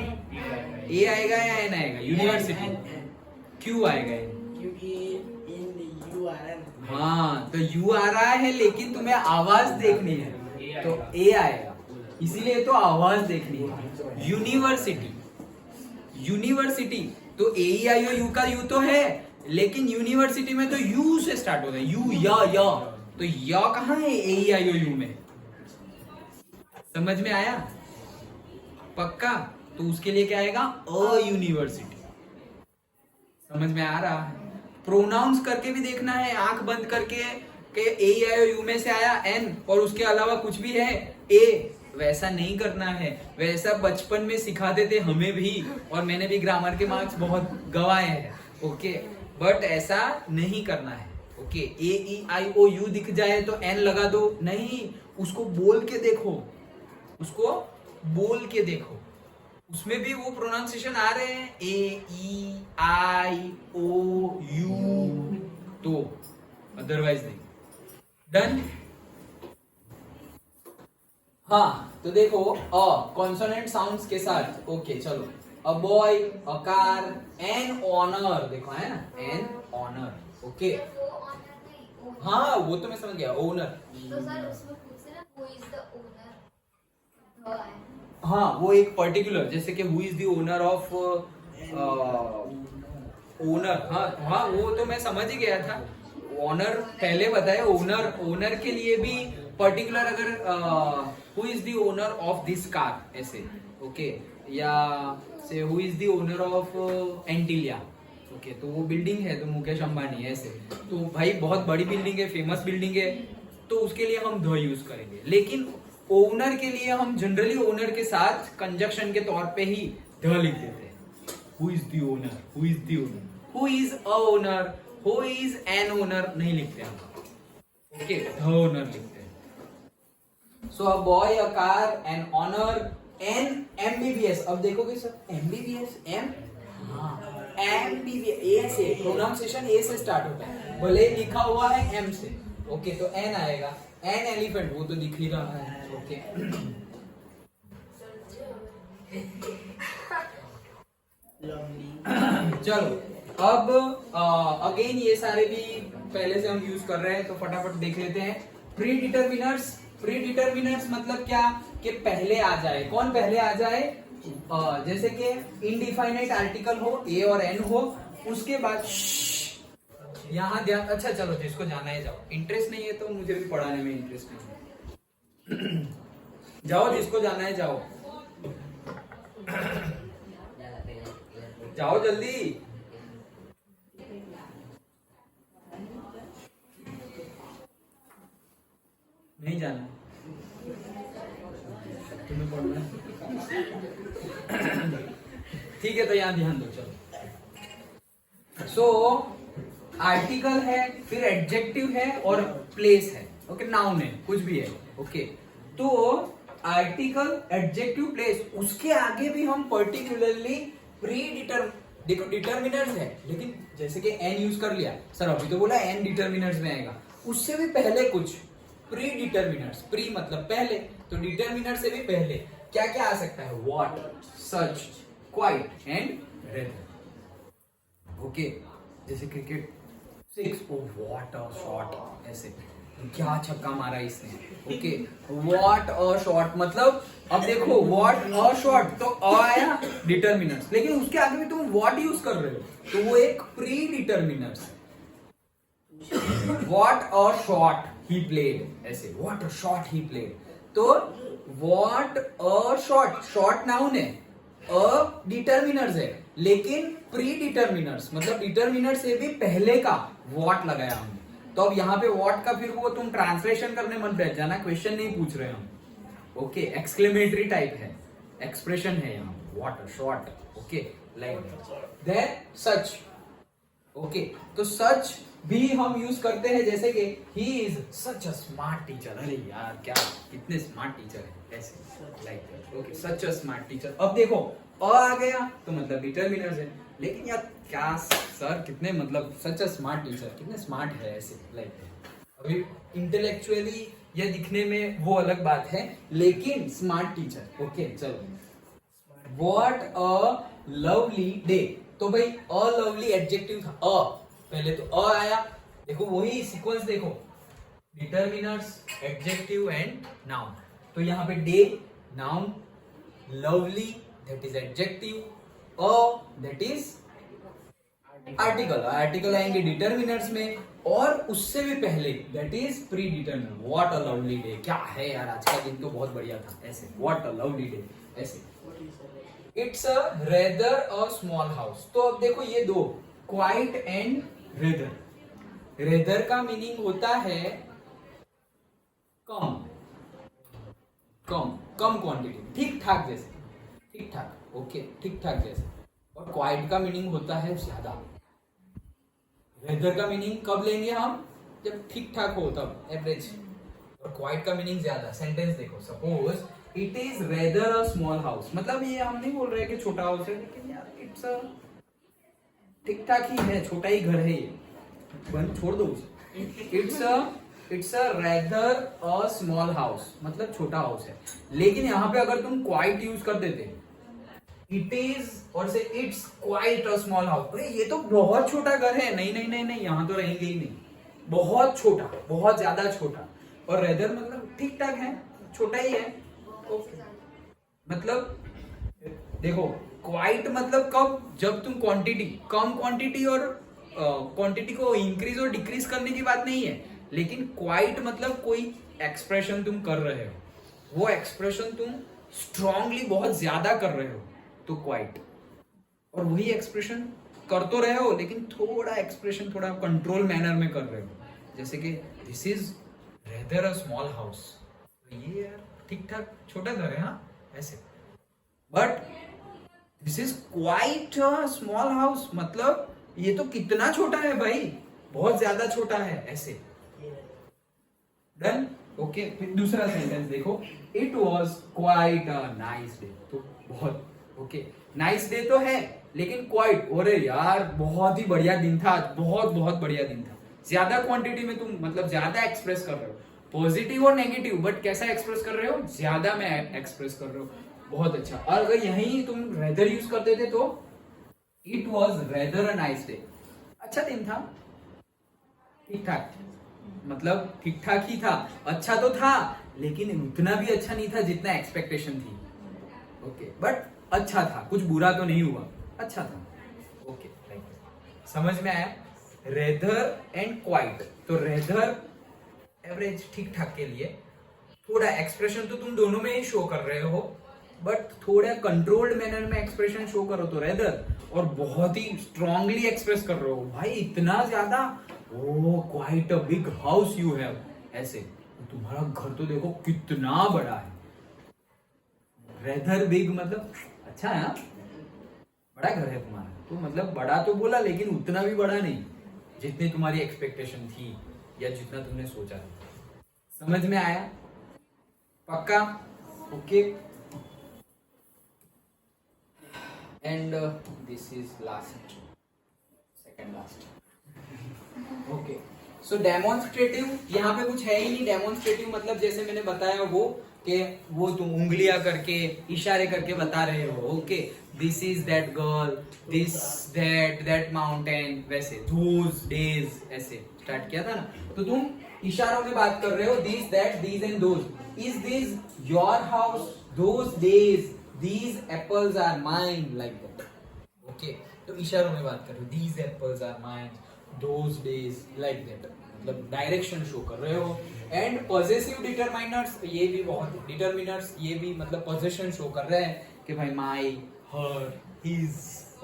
A आएगा या एन आएगा, यूनिवर्सिटी, क्यों आएगा एन, क्योंकि इन यू आ रहा है, हाँ, तो यू आ रहा है, लेकिन तुम्हें आवाज देखनी है, तो ए आएगा, इसीलिए तो आवाज देखनी है। यूनिवर्सिटी, यूनिवर्सिटी तो ए ई आई ओ यू का यू तो है, लेकिन यूनिवर्सिटी में तो यू से स्टार्ट होता है, यू या, तो या कहाँ है ए ई आई ओ यू में, समझ में आया, पक्का। तो उसके लिए क्या आएगा, अ यूनिवर्सिटी, समझ में आ रहा है। प्रोनाउंस करके भी देखना है, आंख बंद करके के ए ई आई ओ यू में से आया एन और उसके अलावा कुछ भी है ए, वैसा नहीं करना है, वैसा बचपन में सिखाते थे हमें भी, और मैंने भी ग्रामर के मार्क्स बहुत गवाए हैं, ओके, बट ऐसा नहीं करना है, okay. A E I O you दिख जाए तो एन लगा दो, नहीं, उसको बोल के देखो, उसको बोल के देखो, उसमें भी वो प्रोनाउंसिएशन आ रहे हैं, ए ई आई ओ यू, तो अदरवाइज नहीं। डन। हाँ तो देखो अ कॉन्सोनेंट साउंड्स के साथ, ओके चलो, a boy, a car, an honour, देखो है ना, एन ऑनर, ओके। वो ऑनर नहीं, owner। हाँ वो तो मैं समझ गया, ओनर। तो सर उसमें पूछे ना who is the owner, the है। हाँ वो एक पर्टिकुलर, जैसे कि who is the owner of, owner, हाँ हाँ वो तो मैं समझ ही गया था। ओनर पहले बताया, ओनर, ओनर के लिए भी पर्टिकुलर, अगर who is the owner of this car ऐसे, ओके, या से who is the owner of Antilia, okay, तो वो बिल्डिंग है तो मुकेश अंबानी ऐसे, तो भाई बहुत बड़ी बिल्डिंग है, फेमस बिल्डिंग है, तो उसके लिए हम द यूज करेंगे। लेकिन ओनर के लिए हम जनरली ओनर के साथ कंजक्शन के तौर पे ही द लिख देते हैं। Who is the owner, who is the owner, who is a owner, who is an owner नहीं लिखते हम, ओके, द ओनर लिखते हैं। So a boy, a car, an honour, an MBBS. अब देखोगे सर एमबीबीएस, एम, हाँ एमबीबीएस, ए से, प्रोनाउंसिएशन ए से स्टार्ट होता है, भले लिखा हुआ है एम से, ओके, तो एन आएगा। एन एलिफेंट, वो तो दिख ही रहा है, ओके। lovely, चलो अब अगेन ये सारे भी पहले से हम यूज कर रहे हैं, तो फटाफट देख लेते हैं। प्री डिटर्मिनर्स, प्री डिटर्मिनर्स मतलब क्या, कि पहले आ जाए, कौन पहले आ जाए, जैसे कि इनडिफाइनाइट आर्टिकल हो, ए और एन हो, उसके बाद यहाँ ध्यान, अच्छा चलो जिसको जाना है जाओ, इंटरेस्ट नहीं है तो मुझे भी पढ़ाने में इंटरेस्ट नहीं है। जाओ जिसको जाना है जाओ, जाओ जल्दी। नहीं जाना तुम्हें पढ़ना है? ठीक है तो यहाँ ध्यान दो, चलो। सो आर्टिकल है, फिर एडजेक्टिव है और प्लेस है, ओके, नाउन है, कुछ भी है, ओके। तो आर्टिकल, एडजेक्टिव, प्लेस, उसके आगे भी हम पर्टिकुलरली प्री डिटर्म, देखो डिटर्मिनर्स है, लेकिन जैसे कि एन यूज कर लिया सर, अभी तो बोला एन डिटर्मिनर्स में आएगा, उससे भी पहले कुछ प्री डिटर्मिनर्स, प्री मतलब पहले, तो डिटर्मिनर से भी पहले क्या क्या आ सकता है, what, such, quite and rather, okay. जैसे cricket 6, oh what a shot, ऐसे क्या छक्का मारा इसने, ओके, व्हाट अ शॉट मतलब, अब देखो व्हाट अ शॉट, तो अ आया डिटर्मिनर्स, लेकिन उसके आगे भी तुम व्हाट यूज कर रहे हो, तो वो एक pre determiners. What a shot he played, ऐसे what a shot he played, तो what a shot, shot noun है, अ डिटर्मिनर्स है, लेकिन प्री डिटर्मिनर्स मतलब डिटर्मिनर से भी पहले का व्हाट लगाया हमने। तो अब यहाँ पे व्हाट का फिर वो तुम ट्रांसलेशन करने मत बैठ जाना, क्वेश्चन नहीं पूछ रहे हम, ओके, एक्सक्लेमेटरी टाइप है, एक्सप्रेशन है यहाँ, what a shot, okay, like that, such, okay. तो सच भी हम यूज करते हैं, जैसे कि he is such a smart teacher, अरे यार क्या कितने स्मार्ट टीचर है, ऐसे like that, okay, such a smart teacher. अब देखो अ आ गया तो मतलब डिटर्मिनर्स है, लेकिन यार क्या सर कितने, मतलब सच अ स्मार्ट टीचर, कितने स्मार्ट है, ऐसे लाइक दैट। अभी इंटेलेक्चुअली या दिखने में वो अलग बात है, लेकिन स्मार्ट टीचर, ओके चलो। व्हाट अ लवली डे, तो भाई अ लवली एडजेक्टिव था, अ पहले तो अ आया, देखो वही सीक्वेंस देखो, डिटर्मिनर्स, एडजेक्टिव एंड नाउन, तो यहाँ पे day noun, lovely that is adjective, a that is article, article आएंगे डिटर्मिनर्स में, और उससे भी पहले that is pre determiner, what a lovely day, क्या है यार आज का दिन तो बहुत बढ़िया था, ऐसे व्हाट अ लवली डे, ऐसे। It's a rather a small house, तो अब देखो ये दो, क्वाइट एंड रेदर। रेदर का मीनिंग होता है कम, कम, कम क्वांटिटी, ठीक ठाक जैसे, ठीक ठाक, ओके, ठीक ठाक जैसे। और क्वाइट का मीनिंग होता है ज्यादा। रेदर का मीनिंग कब लेंगे हम, जब ठीक ठाक हो, तब एवरेज, और क्वाइट का मीनिंग ज्यादा। सेंटेंस देखो, suppose it is rather a small house, मतलब ये हम नहीं बोल रहे कि छोटा हाउस है, लेकिन यार इट्स अ ठीक ठाक ही है, छोटा ही घर है ये, बंद छोड़ दो उसे। It's a rather a small house, मतलब छोटा हाउस है। लेकिन यहाँ पे अगर तुम क्वाइट यूज कर देते, इट इज और से it's quite a small house, अरे ये तो बहुत छोटा घर है, नहीं नहीं नहीं नहीं, यहाँ तो रहेंगे ही नहीं, बहुत छोटा, बहुत ज्यादा छोटा। और रेदर मतलब ठीक ठाक है, छोटा ही है। ओके, मतलब देखो क्वाइट मतलब कब, जब तुम क्वांटिटी, कम क्वांटिटी और क्वांटिटी को इंक्रीज और डिक्रीज करने की बात नहीं है, लेकिन क्वाइट मतलब कोई एक्सप्रेशन तुम कर रहे हो, वो एक्सप्रेशन तुम स्ट्रांगली बहुत ज्यादा कर रहे हो, तो क्वाइट। और वही एक्सप्रेशन कर तो रहे हो, लेकिन थोड़ा एक्सप्रेशन थोड़ा कंट्रोल मैनर में कर रहे हो, जैसे कि this is rather a small house, ये यार ठीक ठाक छोटा घर है, हाँ ऐसे। But this is quite a small house, मतलब ये तो कितना छोटा है भाई, बहुत ज्यादा छोटा है, ऐसे। डन। ओके, फिर दूसरा सेंटेंस देखो, it was quite a nice day, तो बहुत ओके, नाइस डे तो है, लेकिन क्वाइट, अरे यार बहुत ही बढ़िया दिन था, बहुत बहुत बढ़िया दिन था। ज्यादा क्वांटिटी में तुम मतलब ज्यादा एक्सप्रेस कर रहे हो, पॉजिटिव और नेगेटिव, बट कैसा एक्सप्रेस कर रहे हो, ज्यादा में एक्सप्रेस कर रहे हो, बहुत अच्छा। और अगर यही तुम रेदर यूज करते थे तो it was rather a nice day, अच्छा दिन था, ठीक ठाक, मतलब ठीक ठाक ही था, अच्छा तो था, लेकिन उतना भी अच्छा नहीं था जितना एक्सपेक्टेशन थी। ओके, बट अच्छा था, कुछ बुरा तो नहीं हुआ, अच्छा था। ओके, समझ में आया? रेदर एंड क्वाइट, तो रेदर एवरेज ठीक ठाक के लिए, थोड़ा एक्सप्रेशन तो तुम दोनों में ही शो कर रहे हो, बट थोड़ा कंट्रोल्ड मैनर में एक्सप्रेशन शो करो तो रेदर, और बहुत ही स्ट्रांगली एक्सप्रेस कर रहे हो भाई इतना ज्यादा, oh quite a big house you have, ऐसे तुम्हारा घर तो देखो कितना बड़ा है। रेदर बिग मतलब अच्छा है, बड़ा घर है तुम्हारा, तो मतलब बड़ा तो बोला, लेकिन उतना भी बड़ा नहीं जितनी तुम्हारी एक्सपेक्टेशन थी या जितना तुमने सोचा था। समझ में आया? पक्का? Okay, and this is last, second last. Okay, so demonstrative यहाँ पे कुछ है ही नहीं। डेमोन्स्ट्रेटिव मतलब जैसे मैंने बताया वो तुम उंगलियां करके इशारे करके बता रहे हो, okay, this is that girl, this that mountain, वैसे दोज डेज, ऐसे स्टार्ट किया था ना, तो तुम इशारों में बात कर रहे हो, this that these and those, is this your house, those days, these apples are mine, like that. Okay, तो इशारों में बात कर रहे हो, these apples are mine, those days, like that, मतलब डायरेक्शन शो कर रहे हो। एंड पॉजेसिव डिटरमाइनर्स, ये भी बहुत, डिटरमिनर्स ये भी मतलब पोजीशन शो कर रहे हैं कि भाई my, her, his,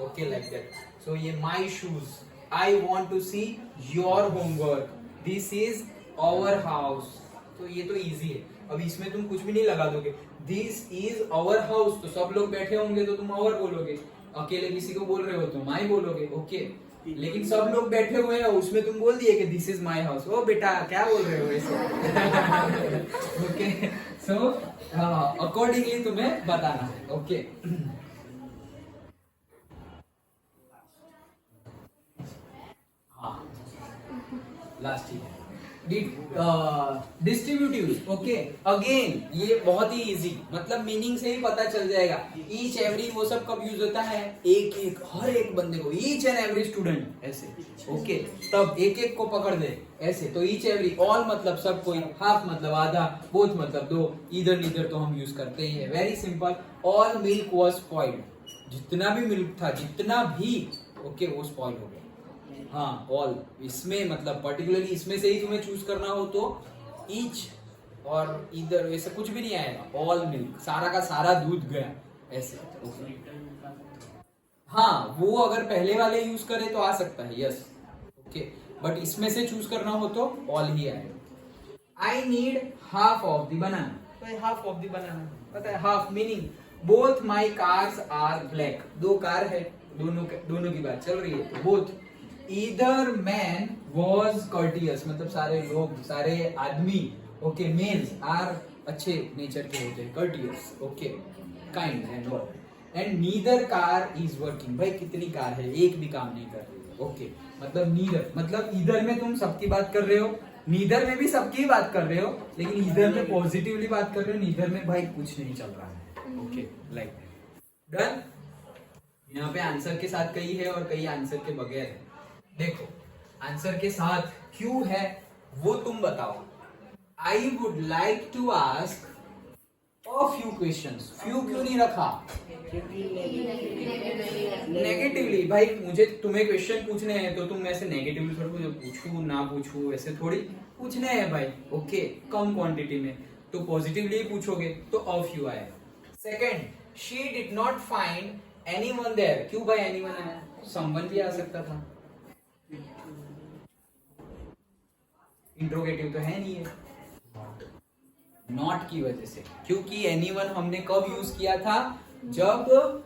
okay, like that. So ये my shoes, I want to see your homework, this is our house, तो ये तो इजी है। अब इसमें तुम कुछ भी नहीं लगा दोगे, दिस इज आवर हाउस, तो सब लोग बैठे होंगे तो तुम आवर बोलोगे, अकेले किसी को बोल रहे हो तो माई बोलोगे, ओके। लेकिन सब लोग बैठे हुए हैं, उसमें तुम बोल दिए कि दिस इज माई हाउस, ओ बेटा क्या बोल रहे हो ऐसे। ओके, सो अकॉर्डिंगली तुम्हें बताना है, ओके। हाँ, लास्ट ही है डिस्ट्रीब्यूटिव, ओके। अगेन ये बहुत ही इजी, मतलब मीनिंग से ही पता चल जाएगा। ईच एवरी वो सब कब यूज होता है, एक एक, हर एक बंदे को, ईच एंड एवरी स्टूडेंट, ऐसे, ओके। तब एक एक को पकड़ दे, ऐसे, तो ईच एवरी, ऑल मतलब सब कोई, हाफ मतलब आधा, बोथ मतलब दो, इधर नीदर तो हम यूज करते ही है, very simple. All milk was spoiled, जितना भी मिल्क था, जितना भी, ओके, वो स्पॉइल हो गया। हाँ, ऑल, इसमें मतलब पर्टिकुलरली इसमें से ही तुम्हें चूज करना हो तो ईच और इधर, वैसे कुछ भी नहीं आएगा, ऑल मिल्क, सारा का सारा दूध गया, ऐसे। हाँ, वो अगर पहले वाले यूज करे तो आ सकता है, यस, ओके, बट इसमें से चूज करना हो तो ऑल ही आएगा। I need half of the banana, तो हाफ ऑफ द बनाना पता है, half meaning both my cars are black, दो कार है, दोनों की बात चल रही है, तो both. Either man was courteous, मतलब सारे लोग, सारे आदमी, ओके, मेल्स आर अच्छे नेचर के होते हैं, courteous, okay, kind and all. And neither car is working. भाई कितनी कार है, एक भी काम नहीं कर रही, ओके मतलब नीदर मतलब इधर में तुम सबकी बात कर रहे हो, नीदर में भी सबकी बात कर रहे हो, लेकिन इधर में पॉजिटिवली बात कर रहे हो, नीदर में भाई कुछ नहीं चल रहा है, ओके लाइक डन। यहाँ पे आंसर के साथ कई है और कई आंसर के बगैर है। देखो आंसर के साथ क्यों है वो तुम बताओ। I would like to ask a few questions. Few क्यों नहीं रखा? नेगेटिवली भाई मुझे तुम्हें क्वेश्चन पूछने हैं तो तुम में से नेगेटिवली थोड़ी पूछू ना पूछू वैसे थोड़ी पूछने हैं भाई, ओके कम क्वांटिटी में, तो पॉजिटिवली ही पूछोगे तो अ फ्यू आएगा। Second, she did not find anyone there. क्यों भाई एनीवन है? समवन भी आ सकता था, इंट्रोगेटिव तो है नहीं है, नॉट की वजह से, क्योंकि एनीवन हमने कब यूज किया था? जब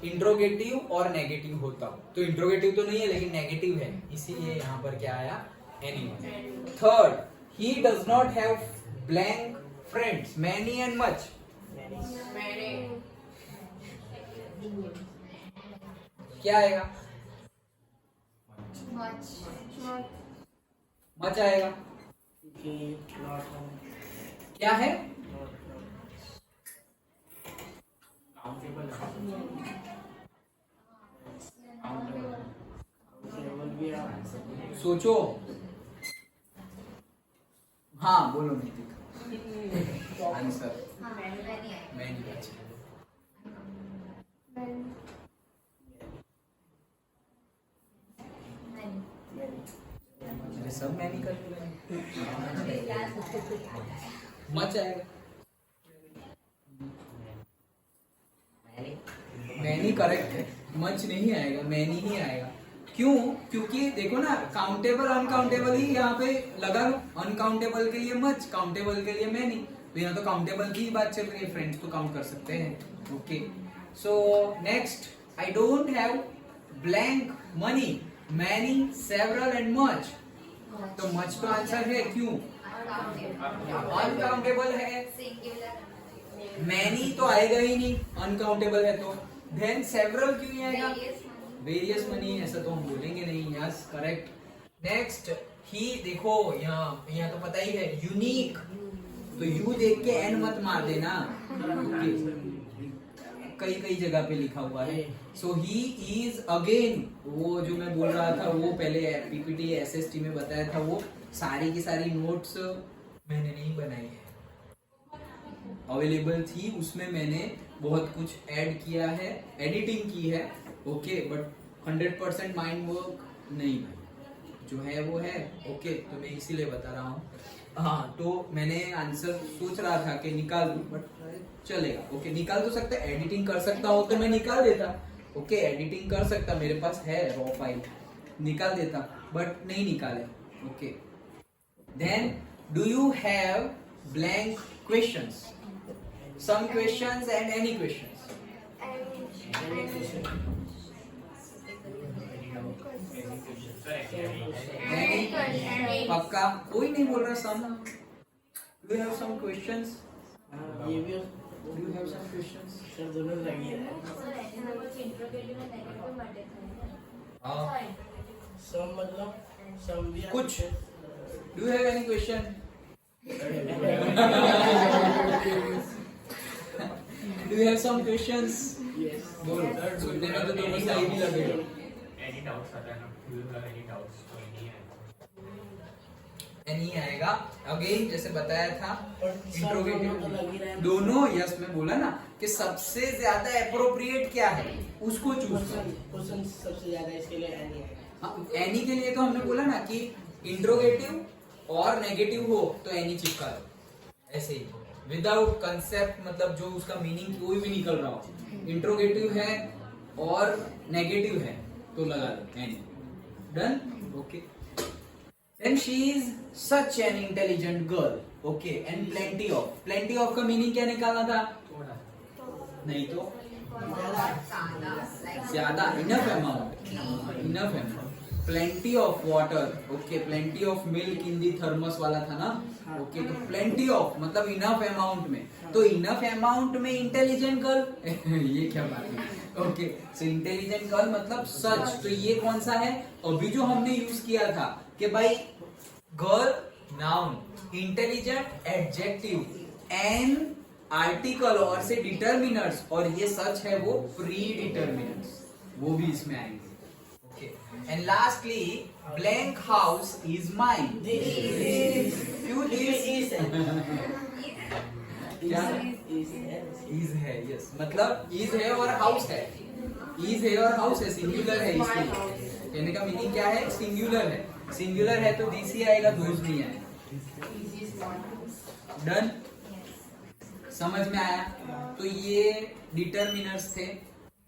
इंट्रोगेटिव और नेगेटिव होता हो। तो इंट्रोगेटिव तो नहीं है लेकिन नेगेटिव है, इसीलिए यहाँ पर क्या आया? Anyone. Third, he does not have blank friends, many and much. क्या आएगा? मच आएगा। क्या है? सोचो। हाँ बोलो नैतिक आंसर। मैनी अच्छा। सब मैनी कर मच आएगा। मैनी करेक्ट है, मच नहीं आएगा, मैनी ही आएगा। क्यों? क्योंकि देखो ना काउंटेबल अनकाउंटेबल ही यहाँ पे लगा लो, अनकाउंटेबल के लिए मच, काउंटेबल के लिए मैनी। तो यहाँ तो काउंटेबल की ही बात चल रही है, फ्रेंड्स तो काउंट कर सकते हैं, okay. So next, I don't have blank money, many, several and much. तो मच तो आंसर है, क्यों? अनकाउंटेबल है, मैनी तो आएगा ही नहीं, अनकाउंटेबल है तो। देन सेवरल क्यों नहीं आएगा? वेरियस मनी, ऐसा तो हम बोलेंगे नहीं। Yes correct. नेक्स्ट, ही देखो यहाँ तो पता ही है, यूनिक, तो यू देख के एन मत मार देना, कई जगह पे लिखा हुआ है। सो ही इज अगेन, वो जो मैं बोल रहा था वो पहले पीपीटी एसएसटी में बताया था, वो सारी की सारी नोट्स मैंने नहीं बनाई है, अवेलेबल थी, उसमें मैंने बहुत कुछ ऐड किया है, एडिटिंग की है, ओके, बट 100% माइंड वर्क नहीं है, जो है वो है, ओके। तो मैं इसीलिए बता रहा हूँ। हाँ तो मैंने आंसर सोच रहा था कि निकाल दूं, बट चलेगा, ओके निकाल तो सकता, एडिटिंग कर सकता हो तो मैं निकाल देता, ओके एडिटिंग कर सकता, मेरे पास है रॉ फाइल, निकाल देता, बट नहीं निकाले, okay. Then, do you have blank questions? Some questions and any questions? पक्का? कोई नहीं बोल रहा some? Do you have some questions? ये भी do you have some questions? Sir दोनों लगी है। सम मतलब सम भी कुछ। Do you have any question? Do you have some questions? Yes. बोलो, सुनने में तो दोनों सही भी लगे। एनी डाउट्स आता है ना, do you have any doubts? तो नहीं है, नहीं आएगा। अगेन जैसे बताया था, इंट्रोगेटिव दोनों, यस मैं बोला ना कि सबसे ज्यादा एप्रोप्रिएट क्या है उसको चूज करो। क्वेश्चन सबसे ज्यादा इसके लिए एनी है। हाँ, एनी के लिए तो हमने बोला ना कि इंट्रोगेटिव और नेगेटिव हो तो एनी चिपका दो, ऐसे ही विदाउट कंसेप्ट, मतलब जो उसका मीनिंग कोई भी निकल रहा हो, इंट्रोगेटिव है और नेगेटिव है तो लगा दो any. Done, okay. Then she is such an intelligent girl, okay, and plenty of का मीनिंग क्या निकालना था? नहीं तो ज्यादा, enough amount, plenty of water, okay, plenty of milk in the thermos वाला था ना, ओके, तो प्लेंटी ऑफ मतलब इनफ अमाउंट में, तो इनफ अमाउंट में इंटेलिजेंट गर्ल ये क्या बात है, ओके, सो इंटेलिजेंट गर्ल मतलब सच, तो ये कौन सा है, अभी जो हमने यूज किया था कि भाई girl noun, intelligent adjective, an article और से डिटर्मिनर्स, और ये सच है वो प्री डिटर्मिनर्स, वो भी इसमें आएंगे, okay, and lastly blank house is mine, क्यों दिस क्या इज है, यस, मतलब इज है और हाउस है, इज है और हाउस है, सिंगुलर है, इसलिए कहने का मीनिंग क्या है, सिंगुलर है, सिंगुलर है तो दिस ही आएगा, दोज नहीं आएगा, डन, समझ में आया, तो ये डिटर्मिनर्स थे,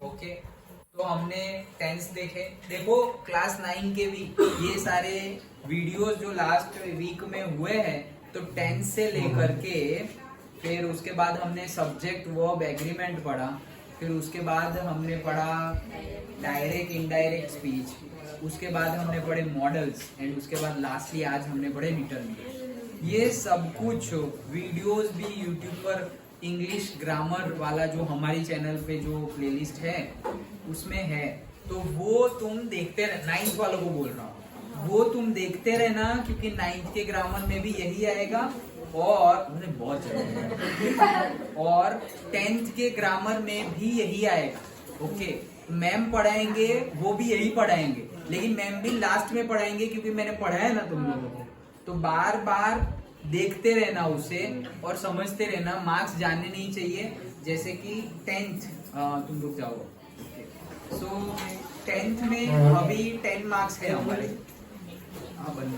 ओके, तो हमने टेंस देखे, देखो क्लास 9 के भी ये सारे वीडियोस जो लास्ट वीक में हुए हैं, तो टेंस से लेकर के फिर उसके बाद हमने सब्जेक्ट वर्ब एग्रीमेंट पढ़ा, फिर उसके बाद हमने पढ़ा डायरेक्ट इनडायरेक्ट स्पीच, उसके बाद हमने पढ़े मॉडल्स, एंड उसके बाद लास्टली आज हमने पढ़े डिटर्मिनर्स। ये सब कुछ वीडियोस भी यूट्यूब पर इंग्लिश ग्रामर वाला जो हमारी चैनल पे जो प्लेलिस्ट है उसमें है, तो वो तुम देखते रह, 9th वालों को बोल रहा हूँ, वो तुम देखते रहना, क्योंकि 9th के ग्रामर में भी यही आएगा, और मुझे बहुत चढ़ा और 10th के ग्रामर में भी यही आएगा, ओके, मैम पढ़ाएंगे वो भी यही पढ़ाएंगे, लेकिन मैम भी लास्ट में पढ़ाएंगे, क्योंकि मैंने पढ़ाया ना तुम लोगों को, तो बार बार देखते रहना उसे और समझते रहना, मार्क्स जाने नहीं चाहिए, जैसे कि 10th तुम रुक जाओ, सो 10th में अभी 10 मार्क्स है हमारे, हाँ बंद